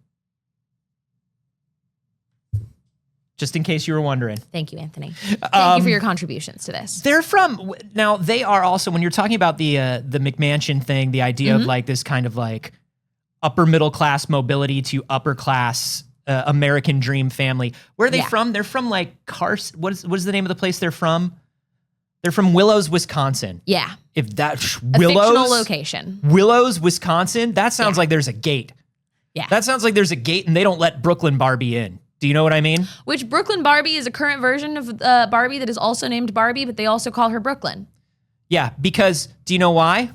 Just in case you were wondering. Thank you, Anthony. Thank you for your contributions to this. They're from, now they are also, when you're talking about the McMansion thing, the idea of like this kind of like upper middle class mobility to upper class American dream family. Where are they from? They're from like Carson. What is the name of the place they're from? They're from Willows, Wisconsin. Yeah. If that A fictional location. Willows, Wisconsin. That sounds like there's a gate. Yeah. That sounds like there's a gate and they don't let Brooklyn Barbie in. Do you know what I mean? Which Brooklyn Barbie is a current version of Barbie that is also named Barbie, but they also call her Brooklyn. Yeah, because do you know why?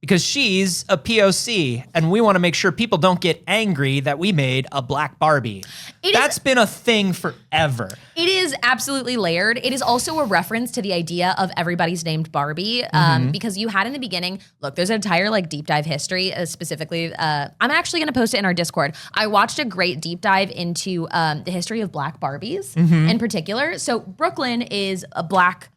Because she's a POC, and we want to make sure people don't get angry that we made a black Barbie. That's been a thing forever. It is absolutely layered. It is also a reference to the idea of everybody's named Barbie, because you had in the beginning, look, there's an entire like deep dive history, specifically, I'm actually going to post it in our Discord. I watched a great deep dive into the history of black Barbies in particular. So Brooklyn is a black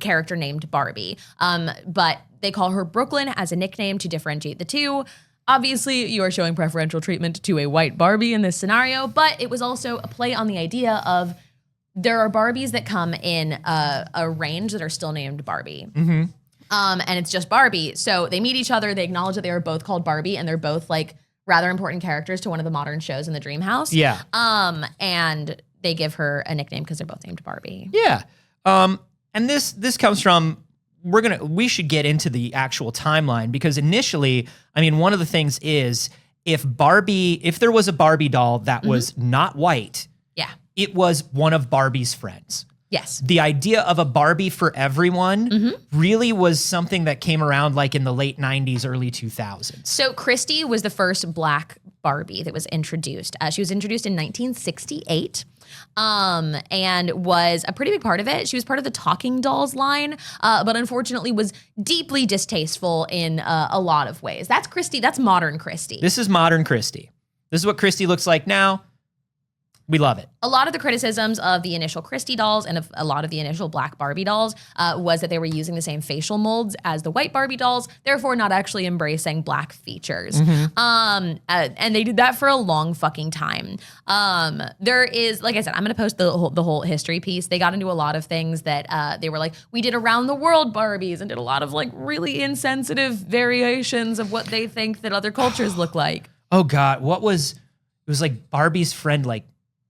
character named Barbie, but they call her Brooklyn as a nickname to differentiate the two. Obviously, you are showing preferential treatment to a white Barbie in this scenario, but it was also a play on the idea of there are Barbies that come in a range that are still named Barbie. And it's just Barbie. So they meet each other, they acknowledge that they are both called Barbie, and they're both like rather important characters to one of the modern shows in the Dream House. Yeah. And they give her a nickname because they're both named Barbie. Yeah. And this comes from, we should get into the actual timeline because initially, I mean, one of the things is if there was a Barbie doll that was not white, it was one of Barbie's friends. Yes. The idea of a Barbie for everyone really was something that came around like in the late 90s, early 2000s. So Christy was the first black Barbie that was introduced. She was introduced in 1968 and was a pretty big part of it. She was part of the Talking Dolls line, but unfortunately was deeply distasteful in a lot of ways. That's Christy. That's modern Christy. This is modern Christy. This is what Christy looks like now. We love it. A lot of the criticisms of the initial Christy dolls and of a lot of the initial black Barbie dolls was that they were using the same facial molds as the white Barbie dolls, therefore not actually embracing black features. And they did that for a long fucking time. There is, like I said, I'm going to post the whole history piece. They got into a lot of things that they were like, we did around the world Barbies and did a lot of like really insensitive variations of what they think that other cultures look like. Oh God, it was like Barbie's friend, like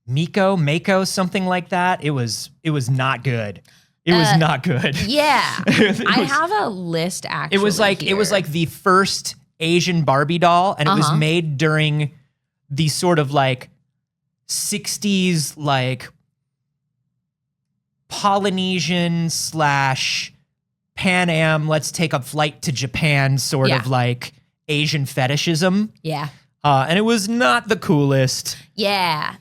Mako, something like that. It was not good. It was not good. Yeah. I have a list actually. It was like the first Asian Barbie doll, and it was made during the sort of like 60s like Polynesian / Pan Am, let's take a flight to Japan sort of like Asian fetishism. Yeah. And it was not the coolest. Yeah.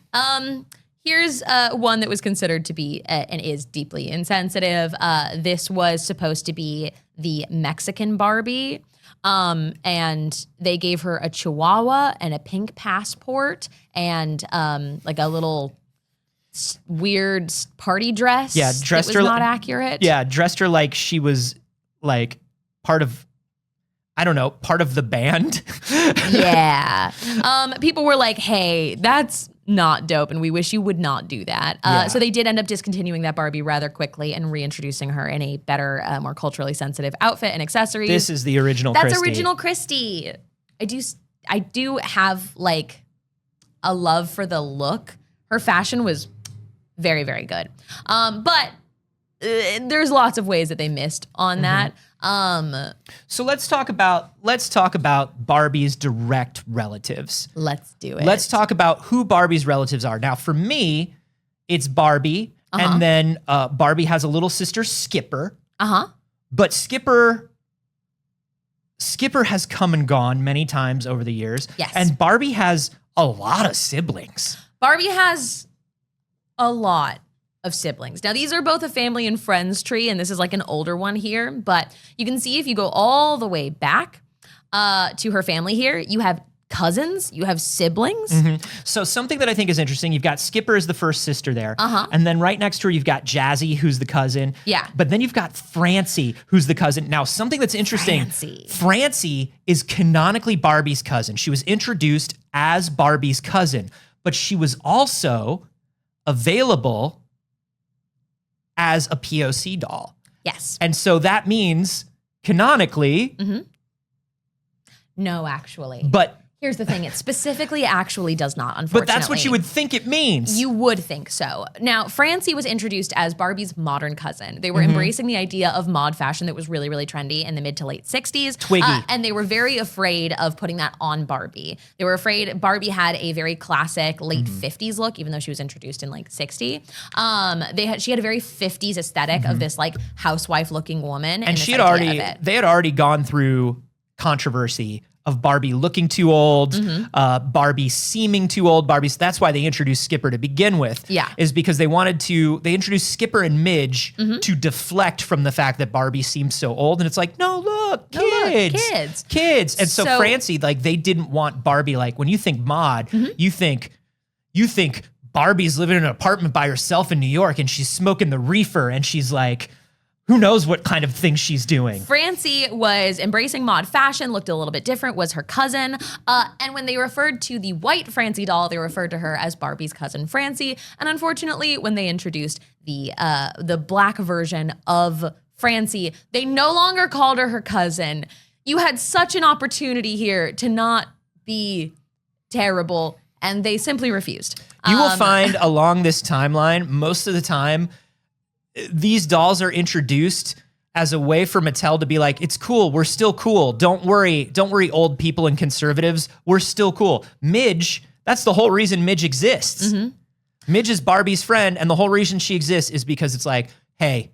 Here's one that was considered to be and is deeply insensitive. This was supposed to be the Mexican Barbie. And they gave her a chihuahua and a pink passport and like a little weird party dress. Yeah, dressed her not accurate. Yeah, dressed her like she was like part of the band. Yeah. People were like, hey, that's not dope, and we wish you would not do that. So they did end up discontinuing that Barbie rather quickly and reintroducing her in a better, more culturally sensitive outfit and accessories. This is the original Christy. That's original Christy. I do have like a love for the look. Her fashion was very, very good. But there's lots of ways that they missed on that. So let's talk about Barbie's direct relatives. Let's do it. Let's talk about who Barbie's relatives are. Now, for me, it's Barbie, and then Barbie has a little sister, Skipper. But Skipper has come and gone many times over the years. Yes. And Barbie has a lot of siblings. Barbie has a lot of siblings. Now, these are both a family and friends tree, and this is like an older one here, but you can see if you go all the way back to her family here, you have cousins, you have siblings. So something that I think is interesting, you've got Skipper as the first sister there, and then right next to her, you've got Jazzy, who's the cousin. Yeah. But then you've got Francie, who's the cousin. Now, something that's interesting, Francie is canonically Barbie's cousin. She was introduced as Barbie's cousin, but she was also available as a POC doll. Yes. And so that means canonically. No, actually. But here's the thing. It specifically actually does not, unfortunately. But that's what you would think it means. You would think so. Now, Francie was introduced as Barbie's modern cousin. They were embracing the idea of mod fashion that was really, really trendy in the mid to late 60s. Twiggy. And they were very afraid of putting that on Barbie. They were afraid Barbie had a very classic late 50s look, even though she was introduced in like 60. She had a very 50s aesthetic of this like housewife looking woman. And they had already gone through controversy of Barbie looking too old, Barbie seeming too old, that's why they introduced Skipper to begin with. Yeah. Is because they introduced Skipper and Midge to deflect from the fact that Barbie seemed so old. And it's like, no, look, kids. And so Francie, like they didn't want Barbie, like when you think mod, you think Barbie's living in an apartment by herself in New York and she's smoking the reefer and she's like, who knows what kind of thing she's doing. Francie was embracing mod fashion, looked a little bit different, was her cousin. And when they referred to the white Francie doll, they referred to her as Barbie's cousin Francie. And unfortunately, when they introduced the black version of Francie, they no longer called her cousin. You had such an opportunity here to not be terrible, and they simply refused. You will find along this timeline, most of the time, these dolls are introduced as a way for Mattel to be like, it's cool, we're still cool. Don't worry, old people and conservatives, we're still cool. Midge, that's the whole reason Midge exists. Midge is Barbie's friend, and the whole reason she exists is because it's like, hey,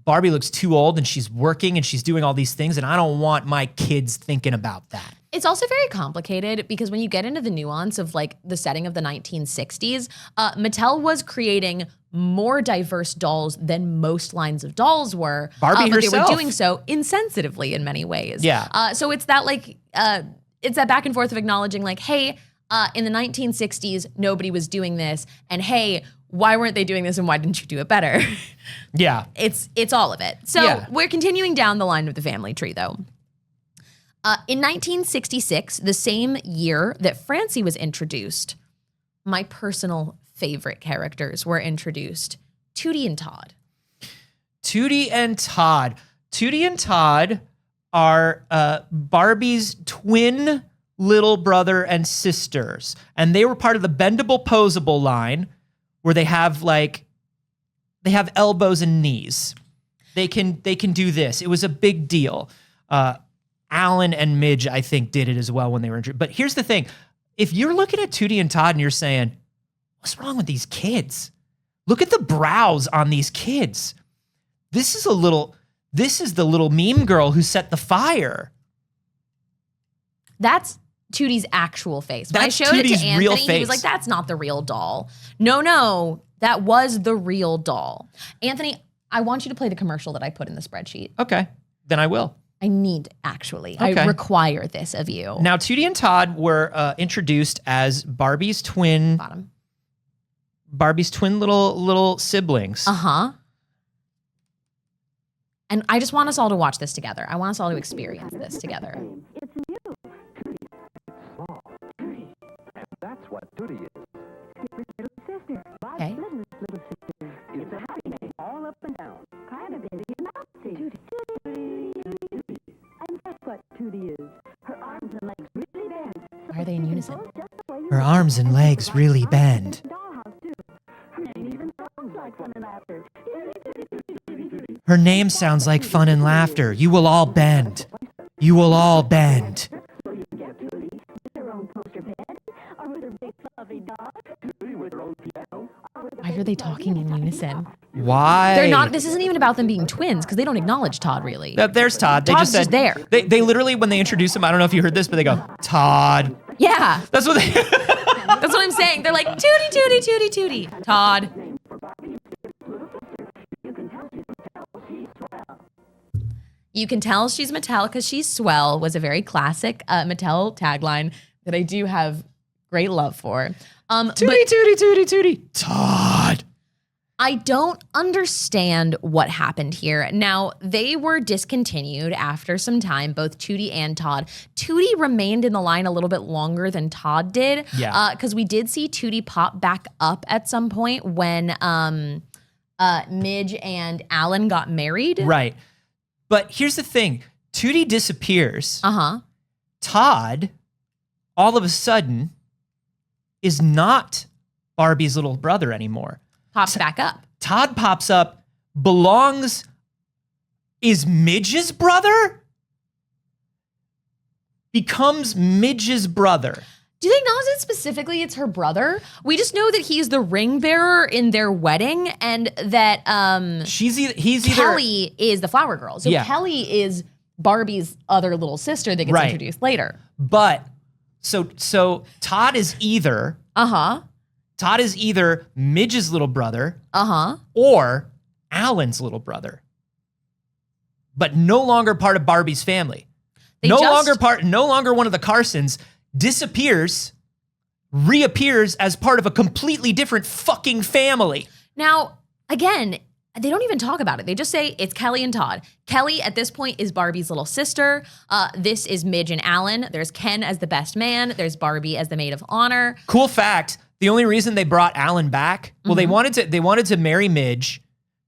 Barbie looks too old and she's working and she's doing all these things, and I don't want my kids thinking about that. It's also very complicated because when you get into the nuance of like the setting of the 1960s, Mattel was creating more diverse dolls than most lines of dolls were. Barbie but herself. they were doing so insensitively in many ways. Yeah. So it's that like, it's that back and forth of acknowledging like, hey, in the 1960s, nobody was doing this. And hey, why weren't they doing this and why didn't you do it better? Yeah. It's all of it. So Yeah. we're continuing down the line of the family tree though. In 1966, the same year that Francie was introduced, my personal favorite characters were introduced, Tootie and Todd. Tootie and Todd. Tootie and Todd are Barbie's twin little brother and sisters. And they were part of the bendable posable line where they have elbows and knees. They can do this. It was a big deal. Alan and Midge, I think, did it as well when they were injured. But here's the thing. If you're looking at Tootie and Todd and you're saying, what's wrong with these kids? Look at the brows on these kids. This is the little meme girl who set the fire. That's Tootie's actual face. When That's I showed Tootie's it to real Anthony, he was face. like, that's not the real doll. No, that was the real doll. Anthony, I want you to play the commercial that I put in the spreadsheet. Okay, then I will. I need, actually. Okay. I require this of you. Now, Tootie and Todd were introduced as Barbie's twin Bottom. little siblings. Uh-huh. And I just want us all to watch this together. I want us all to experience this together. That's what Tootie is. Little sister. Okay. Little sister. It's a happy name. All up and down. Kind of into your mouth. Tootie. Tootie. And that's what Tootie is. Her arms and legs really bend. Why are they in unison? Her arms and legs really bend. Dollhouse, too. Her name even sounds like fun and laughter. Her name sounds like fun and laughter. You will all bend. You will all bend. So you can get Tootie with her own poster bed, or with her big fluffy dog. Tootie with her own piano. Why are they talking in unison? Why? They're not. This isn't even about them being twins because they don't acknowledge Todd really. There's Todd. They Todd's just said just there. They literally, when they introduce him, I don't know if you heard this, but they go, Todd. Yeah, That's what they. that's what I'm saying. They're like Tootie, Tootie, Tootie, Tootie. Todd. You can tell she's Mattel because she's swell was a very classic Mattel tagline that I do have great love for. Tootie. Todd. I don't understand what happened here. Now, they were discontinued after some time, both Tootie and Todd. Tootie remained in the line a little bit longer than Todd did. Yeah. Because we did see Tootie pop back up at some point when Midge and Alan got married. Right. But here's the thing. Tootie disappears. Uh-huh. Todd, all of a sudden, is not Barbie's little brother anymore. Pops back up. Todd pops up, is Midge's brother? Becomes Midge's brother. Do they acknowledge that specifically it's her brother? We just know that he's the ring bearer in their wedding and that He's either Kelly is the flower girl. So Yeah. Kelly is Barbie's other little sister that gets Right. introduced later. But so Todd is either Midge's little brother or Alan's little brother. But no longer part of Barbie's family. No longer one of the Carsons, disappears, reappears as part of a completely different fucking family. Now, again, they don't even talk about it. They just say it's Kelly and Todd. Kelly, at this point, is Barbie's little sister. This is Midge and Alan. There's Ken as the best man. There's Barbie as the maid of honor. Cool fact, the only reason they brought Alan back, well, they wanted to marry Midge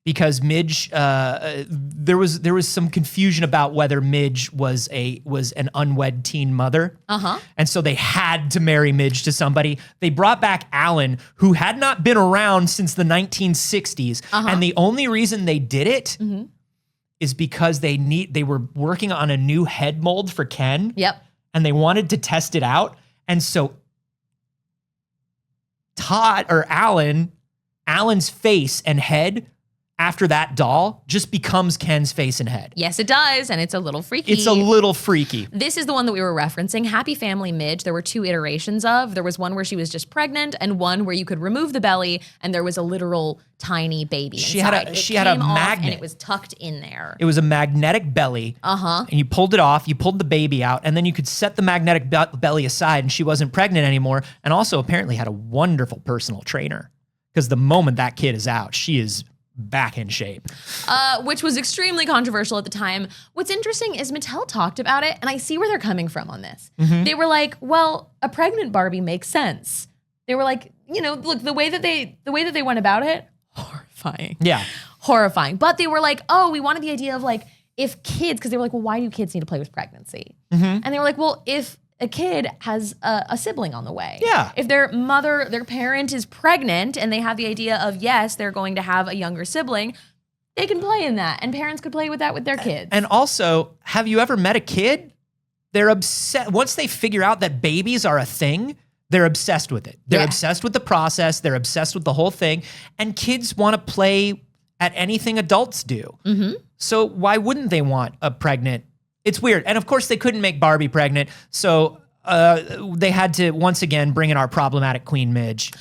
because Midge, there was some confusion about whether Midge was an unwed teen mother. And so they had to marry Midge to somebody. They brought back Alan, who had not been around since the 1960s. And the only reason they did it is because they were working on a new head mold for Ken. Yep. And they wanted to test it out. And so Alan's face and head after that doll just becomes Ken's face and head. Yes, it does, and it's a little freaky. It's a little freaky. This is the one that we were referencing. Happy Family Midge, there were 2 iterations of. There was one where she was just pregnant and one where you could remove the belly and there was a literal tiny baby inside. She had a magnet. And it was tucked in there. It was a magnetic belly. Uh-huh. And you pulled it off, you pulled the baby out, and then you could set the magnetic belly aside and she wasn't pregnant anymore. And also apparently had a wonderful personal trainer. Because the moment that kid is out, she is back in shape. Which was extremely controversial at the time. What's interesting is Mattel talked about it, and I see where they're coming from on this. They were like, well, a pregnant Barbie makes sense. They were like, look, the way that they went about it, horrifying. Yeah. Horrifying. But they were like, oh, we wanted the idea of like, if kids, because they were like, well, why do kids need to play with pregnancy? And they were like, well, if a kid has a sibling on the way. Yeah. If their parent is pregnant and they have the idea of, yes, they're going to have a younger sibling, they can play in that. And parents could play with that with their kids. And also, have you ever met a kid? They're obsessed. Once they figure out that babies are a thing, they're obsessed with it. They're obsessed with the process. They're obsessed with the whole thing. And kids want to play at anything adults do. So why wouldn't they want a pregnant? It's weird. And of course, they couldn't make Barbie pregnant. So they had to, once again, bring in our problematic Queen Midge.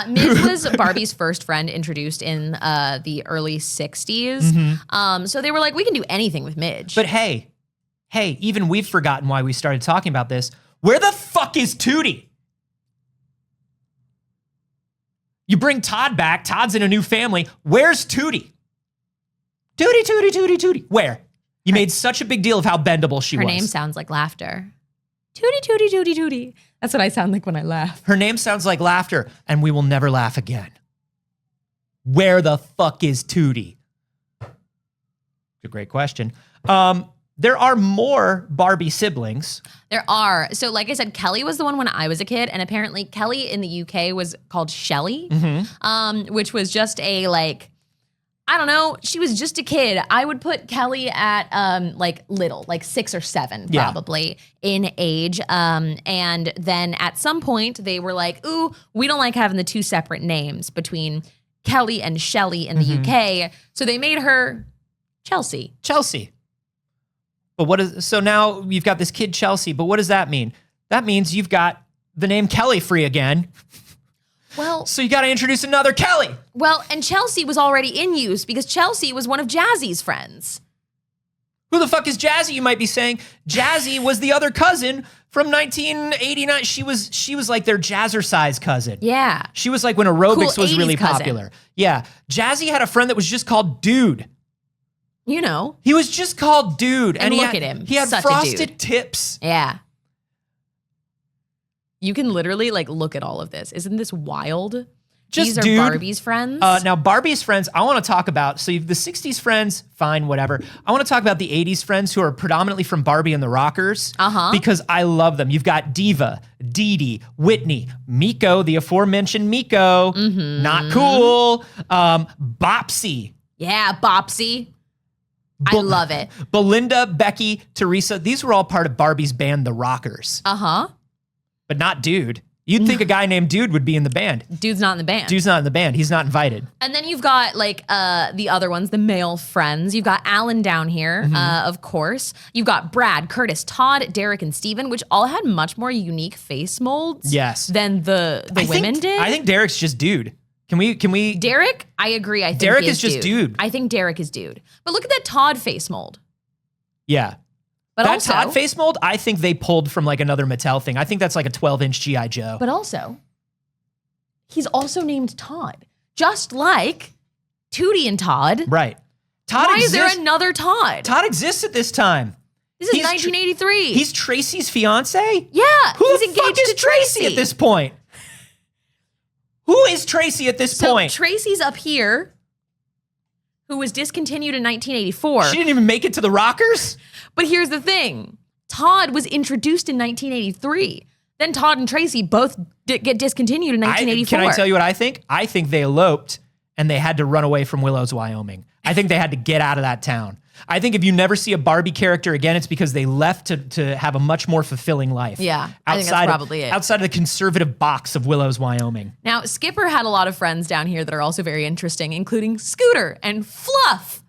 Midge was Barbie's first friend introduced in the early 60s. So they were like, we can do anything with Midge. But hey, even we've forgotten why we started talking about this. Where the fuck is Tootie? You bring Todd back. Todd's in a new family. Where's Tootie? Tootie. Where? You made such a big deal of how bendable she was. Her name sounds like laughter. Tootie, tootie, tootie, tootie. That's what I sound like when I laugh. Her name sounds like laughter, and we will never laugh again. Where the fuck is Tootie? It's a great question. There are more Barbie siblings. There are. So like I said, Kelly was the one when I was a kid, and apparently Kelly in the UK was called Shelley, which was just a like, I don't know. She was just a kid. I would put Kelly at like little, like 6 or 7 probably in age. And then at some point they were like, ooh, we don't like having the 2 separate names between Kelly and Shelley in the UK. So they made her Chelsea. But so now you've got this kid Chelsea, but what does that mean? That means you've got the name Kelly free again. Well, so you got to introduce another Kelly. Well, and Chelsea was already in use because Chelsea was one of Jazzy's friends. Who the fuck is Jazzy, you might be saying? Jazzy was the other cousin from 1989. She was like their jazzercise cousin. Yeah. She was like when aerobics Cool was really 80s cousin. popular. Yeah. Jazzy had a friend that was just called Dude. You know. He was just called Dude. And look at him. He had Such frosted tips. Yeah. You can literally like look at all of this. Isn't this wild? These are dude. Barbie's friends. Now, Barbie's friends, I want to talk about. So you've the 60s friends, fine, whatever. I want to talk about the 80s friends who are predominantly from Barbie and the Rockers. Because I love them. You've got Diva, Dee Dee, Whitney, Miko, the aforementioned Miko. Not cool. Bopsy. Yeah, Bopsy. I love it. Belinda, Becky, Teresa. These were all part of Barbie's band, the Rockers. But not Dude. You'd think a guy named Dude would be in the band. Dude's not in the band. Dude's not in the band. He's not invited. And then you've got like the other ones, the male friends. You've got Alan down here, of course. You've got Brad, Curtis, Todd, Derek, and Steven, which all had much more unique face molds than the women did. I think Derek's just Dude. Can we? Derek, I agree. I think Derek is just Dude. I think Derek is Dude. But look at that Todd face mold. Yeah. But that also, Todd face mold, I think they pulled from like another Mattel thing. I think that's like a 12-inch G.I. Joe. But also, he's also named Todd, just like Tootie and Todd. Right. Todd Why is there another Todd? Todd exists at this time. This is 1983. He's Tracy's fiance? Yeah. Who he's the fuck engaged is to Tracy at this point? Who is Tracy at this point? So Tracy's up here, who was discontinued in 1984. She didn't even make it to the Rockers? But here's the thing. Todd was introduced in 1983. Then Todd and Tracy both get discontinued in 1984. Can I tell you what I think? I think they eloped and they had to run away from Willows, Wyoming. I think they had to get out of that town. I think if you never see a Barbie character again, it's because they left to have a much more fulfilling life. Yeah, I think that's probably it. Outside of the conservative box of Willows, Wyoming. Now, Skipper had a lot of friends down here that are also very interesting, including Scooter and Fluff.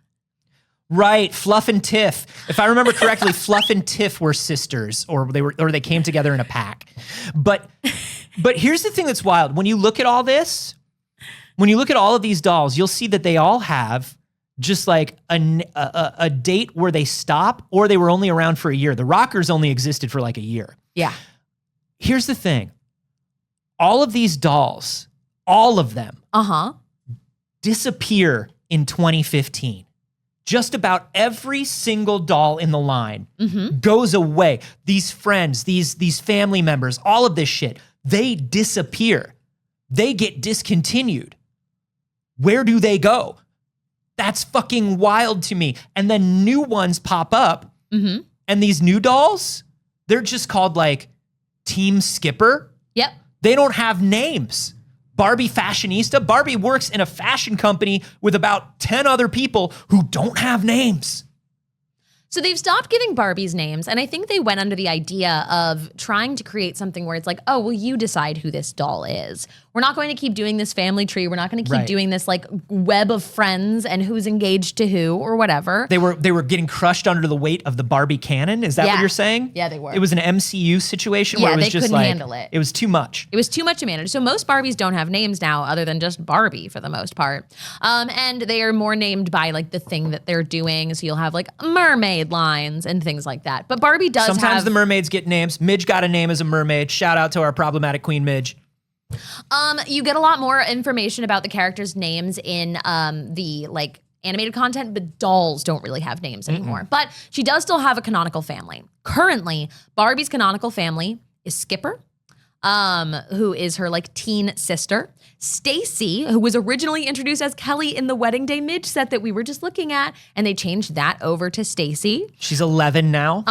Right, Fluff and Tiff. If I remember correctly, Fluff and Tiff were sisters, or they came together in a pack. But here's the thing that's wild. When you look at all this, when you look at all of these dolls, you'll see that they all have just like a date where they stop, or they were only around for a year. The rockers only existed for like a year. Yeah. Here's the thing. All of these dolls, all of them, disappear in 2015. Just about every single doll in the line goes away. These friends, these family members, all of this shit, they disappear. They get discontinued. Where do they go? That's fucking wild to me. And then new ones pop up, and these new dolls, they're just called like Team Skipper. Yep. They don't have names. Barbie Fashionista. Barbie works in a fashion company with about 10 other people who don't have names. So they've stopped giving Barbies names, and I think they went under the idea of trying to create something where it's like, oh, well, you decide who this doll is. We're not going to keep doing this family tree. We're not going to keep doing this like web of friends and who's engaged to who or whatever. They were getting crushed under the weight of the Barbie canon. Is that what you're saying? Yeah, they were. It was an MCU situation where it was they just couldn't like handle it. It was too much. It was too much to manage. So most Barbies don't have names now other than just Barbie for the most part. And they are more named by like the thing that they're doing. So you'll have like mermaid lines and things like that. But Barbie does Sometimes the mermaids get names. Midge got a name as a mermaid. Shout out to our problematic queen Midge. You get a lot more information about the characters' names in the like animated content, but dolls don't really have names anymore. But she does still have a canonical family. Currently, Barbie's canonical family is Skipper, who is her like teen sister. Stacy, who was originally introduced as Kelly in the Wedding Day Midge set that we were just looking at, and they changed that over to Stacy. She's 11 now.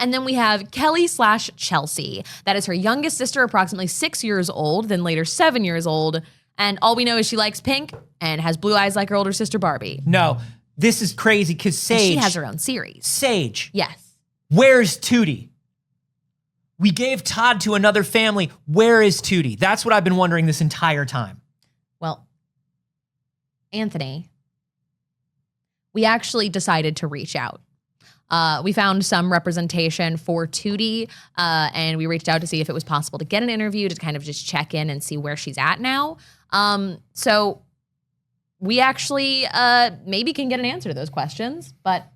And then we have Kelly/Chelsea. That is her youngest sister, approximately 6 years old, then later 7 years old. And all we know is she likes pink and has blue eyes like her older sister Barbie. No, this is crazy because Saige. She has her own series. Saige. Yes. Where's Tootie? We gave Todd to another family. Where is Tootie? That's what I've been wondering this entire time. Well, Anthony, we actually decided to reach out. We found some representation for Tootie, and we reached out to see if it was possible to get an interview to kind of just check in and see where she's at now. So we actually maybe can get an answer to those questions, but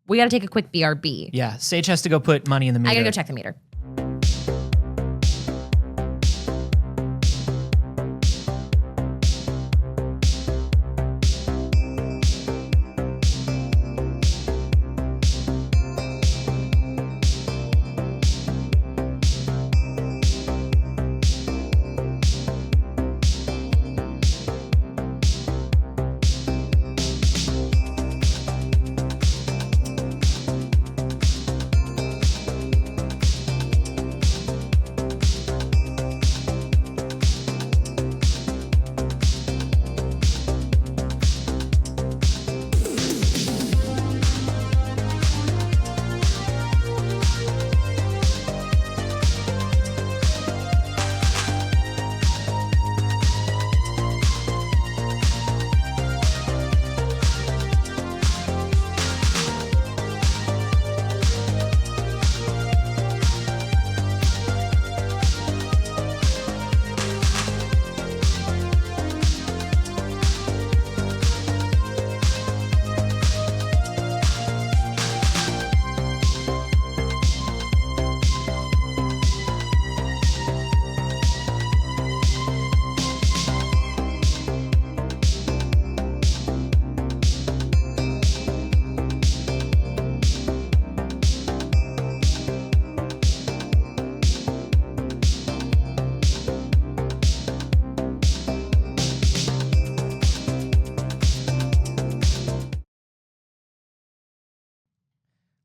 we got to take a quick BRB. Yeah, Saige has to go put money in the meter. I got to go check the meter.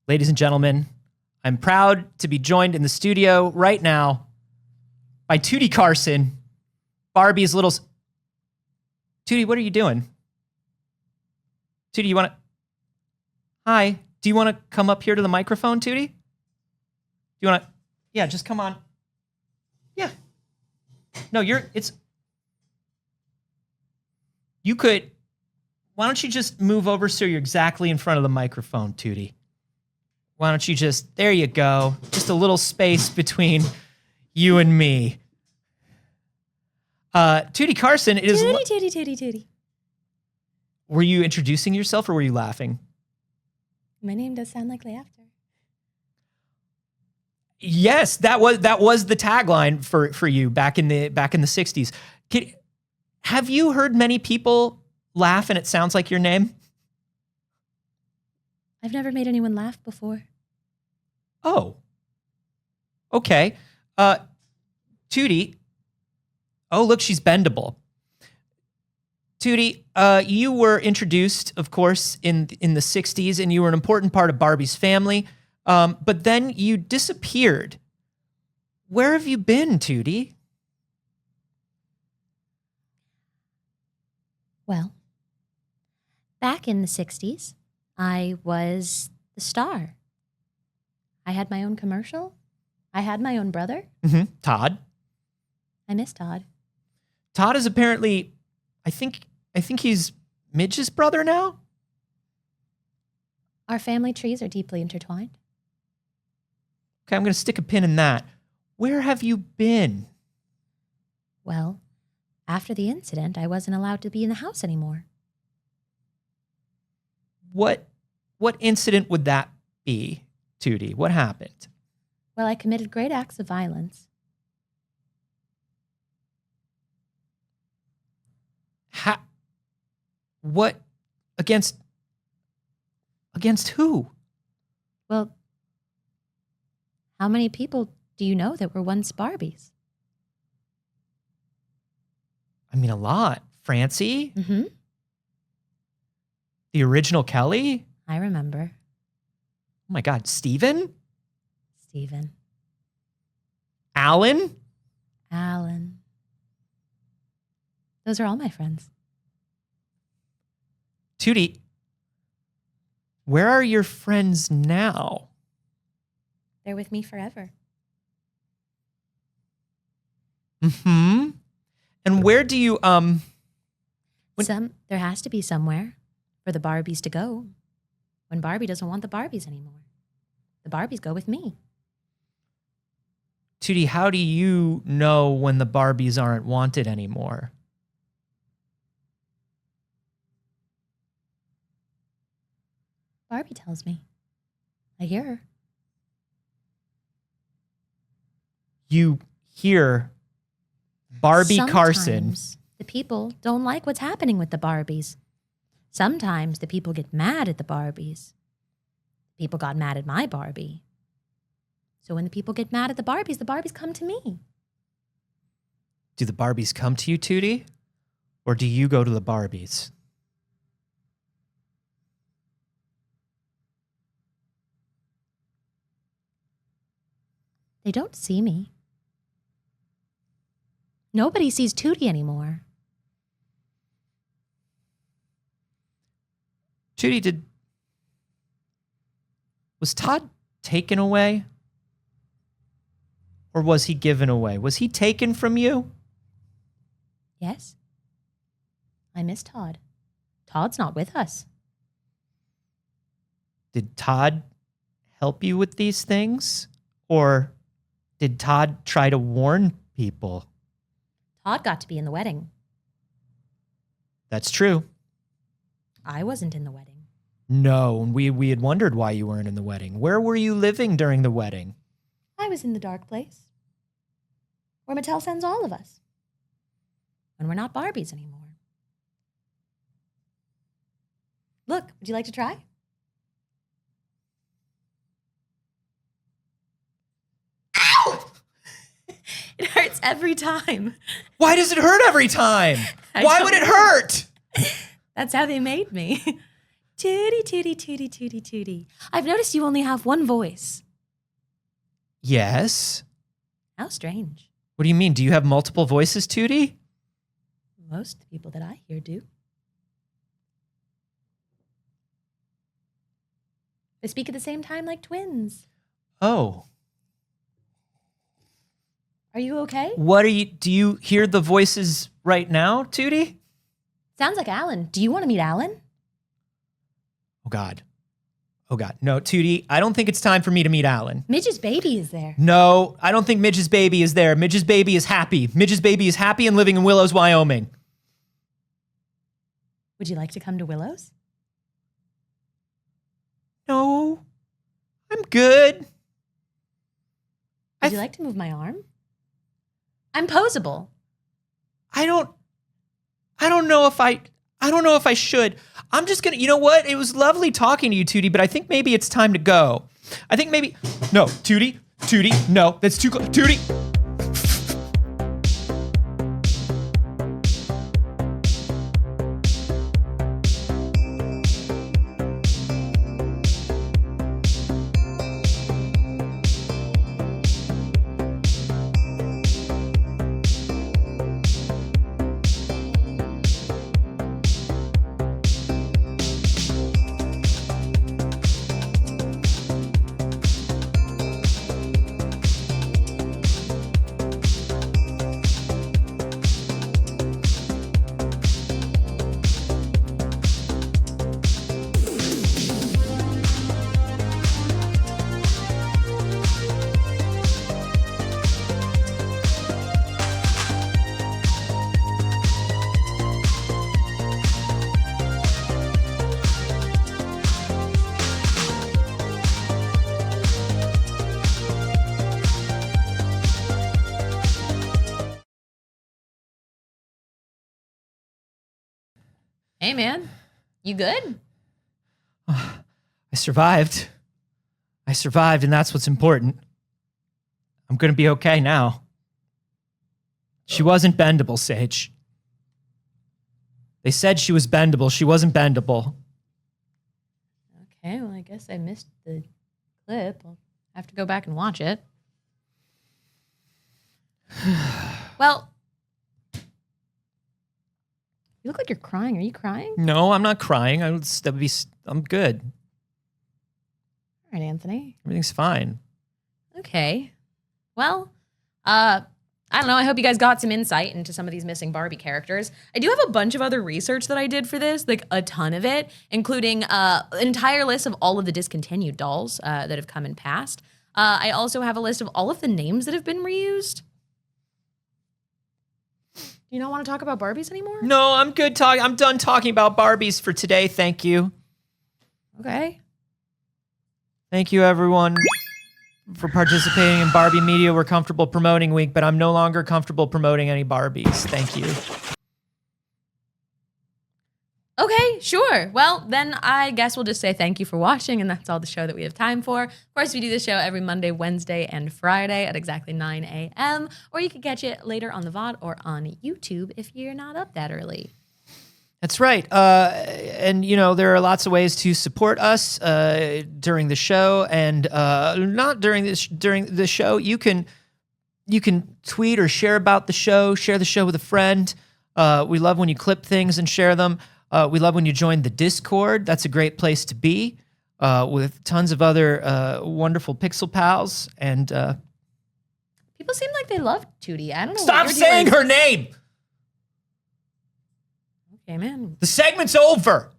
Ladies and gentlemen, I'm proud to be joined in the studio right now by Tootie Carson, Barbie's little... Tootie, what are you doing? Tootie, you want to... Hi. Do you want to come up here to the microphone, Tootie? Do you want to? Yeah, just come on. Yeah. No, you could, why don't you just move over so you're exactly in front of the microphone, Tootie? Why don't you just, there you go. Just a little space between you and me. Tootie Carson, it is. Tootie. Were you introducing yourself or were you laughing? My name does sound like laughter. Yes, that was the tagline for you back in the 60s. Have you heard many people laugh and it sounds like your name? I've never made anyone laugh before. Oh. Okay. Tootie. Oh, look, she's bendable. Tootie, you were introduced, of course, in the 60s, and you were an important part of Barbie's family. But then you disappeared. Where have you been, Tootie? Well, back in the 60s, I was the star. I had my own commercial. I had my own brother. Mm-hmm. Todd. I miss Todd. Todd is apparently, I think he's Midge's brother now. Our family trees are deeply intertwined. Okay, I'm going to stick a pin in that. Where have you been? Well, after the incident, I wasn't allowed to be in the house anymore. What incident would that be, Tootie? What happened? Well, I committed great acts of violence. What against who? Well, how many people do you know that were once Barbies? I mean, a lot. Francie? Mm-hmm. The original Kelly? I remember. Oh my God. Steven? Steven. Alan? Alan. Those are all my friends. Tootie, where are your friends now? They're with me forever. Mm-hmm. And where do you, There has to be somewhere for the Barbies to go when Barbie doesn't want the Barbies anymore. The Barbies go with me. Tootie, how do you know when the Barbies aren't wanted anymore? Barbie tells me. I hear her. You hear Barbie Carson. Sometimes the people don't like what's happening with the Barbies. Sometimes the people get mad at the Barbies. People got mad at my Barbie. So when the people get mad at the Barbies come to me. Do the Barbies come to you, Tootie? Or do you go to the Barbies? They don't see me. Nobody sees Tootie anymore. Tootie, was Todd taken away? Or was he given away? Was he taken from you? Yes. I miss Todd. Todd's not with us. Did Todd help you with these things? Or did Todd try to warn people? Todd got to be in the wedding. That's true. I wasn't in the wedding. No, we had wondered why you weren't in the wedding. Where were you living during the wedding? I was in the dark place. Where Mattel sends all of us. When we're not Barbies anymore. Look, would you like to try? Ow! It hurts every time. Why does it hurt every time? Why would it hurt? That's how they made me. Tootie, tootie, tootie, tootie, tootie. I've noticed you only have one voice. Yes. How strange. What do you mean? Do you have multiple voices, Tootie? Most people that I hear do. They speak at the same time like twins. Oh. Are you okay? Do you hear the voices right now, Tootie? Sounds like Alan. Do you want to meet Alan? Oh, God. No, Tootie, I don't think it's time for me to meet Alan. Midge's baby is there. No, I don't think Midge's baby is there. Midge's baby is happy. Midge's baby is happy and living in Willows, Wyoming. Would you like to come to Willows? No, I'm good. Would you like to move my arm? I'm posable. I don't know if I should. I'm just gonna, you know what? It was lovely talking to you, Tootie, but I think maybe it's time to go. No, Tootie, no, that's too close. Tootie. Hey, man. You good? I survived, and that's what's important. I'm gonna be okay now. She wasn't bendable, Saige. They said she was bendable. She wasn't bendable. Okay, well, I guess I missed the clip. I'll have to go back and watch it. Well, you look like you're crying. Are you crying? No, I'm not crying. I'm good. All right, Anthony. Everything's fine. Okay. Well, I don't know. I hope you guys got some insight into some of these missing Barbie characters. I do have a bunch of other research that I did for this, like a ton of it, including an entire list of all of the discontinued dolls that have come and passed. I also have a list of all of the names that have been reused. Do you not want to talk about Barbies anymore? No, I'm good talking. I'm done talking about Barbies for today. Thank you. Okay. Thank you, everyone, for participating in Barbie Media We're Comfortable Promoting Week, but I'm no longer comfortable promoting any Barbies. Thank you. Okay, sure. Well, then I guess we'll just say thank you for watching, and that's all the show that we have time for. Of course, we do this show every Monday, Wednesday, and Friday at exactly 9 a.m., or you can catch it later on the VOD or on YouTube if you're not up that early. That's right. And, you know, there are lots of ways to support us during the show, and not during the show. You can tweet or share about the show, share the show with a friend. We love when you clip things and share them. We love when you join the Discord. That's a great place to be with tons of other wonderful Pixel pals. And people seem like they love Tootie. I don't know. Stop saying her name. Okay, man. The segment's over.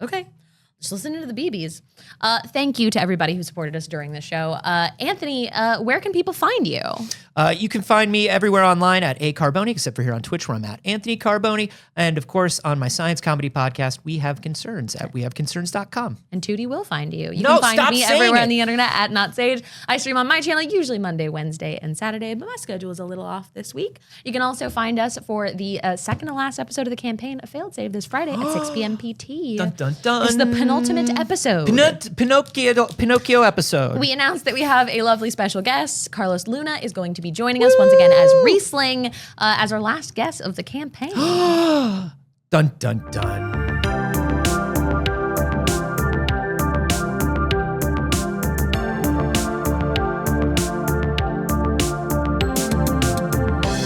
Okay. Just listening to the BBs. Thank you to everybody who supported us during the show. Anthony, where can people find you? You can find me everywhere online at Carboni, except for here on Twitch where I'm at Anthony Carboni. And of course, on my science comedy podcast, We Have Concerns at wehaveconcerns.com. And Tootie will find you. You No, can find stop me saying everywhere it. on the internet at Not Saige. I stream on my channel usually Monday, Wednesday, and Saturday, but my schedule is a little off this week. You can also find us for the second to last episode of the campaign, A Failed Save, this Friday at 6 p.m. PT. Dun, dun, dun. It's the penultimate episode. Pinocchio episode. We announced that we have a lovely special guest. Carlos Luna is going to be joining us once again as Riesling, as our last guest of the campaign. Dun, dun, dun.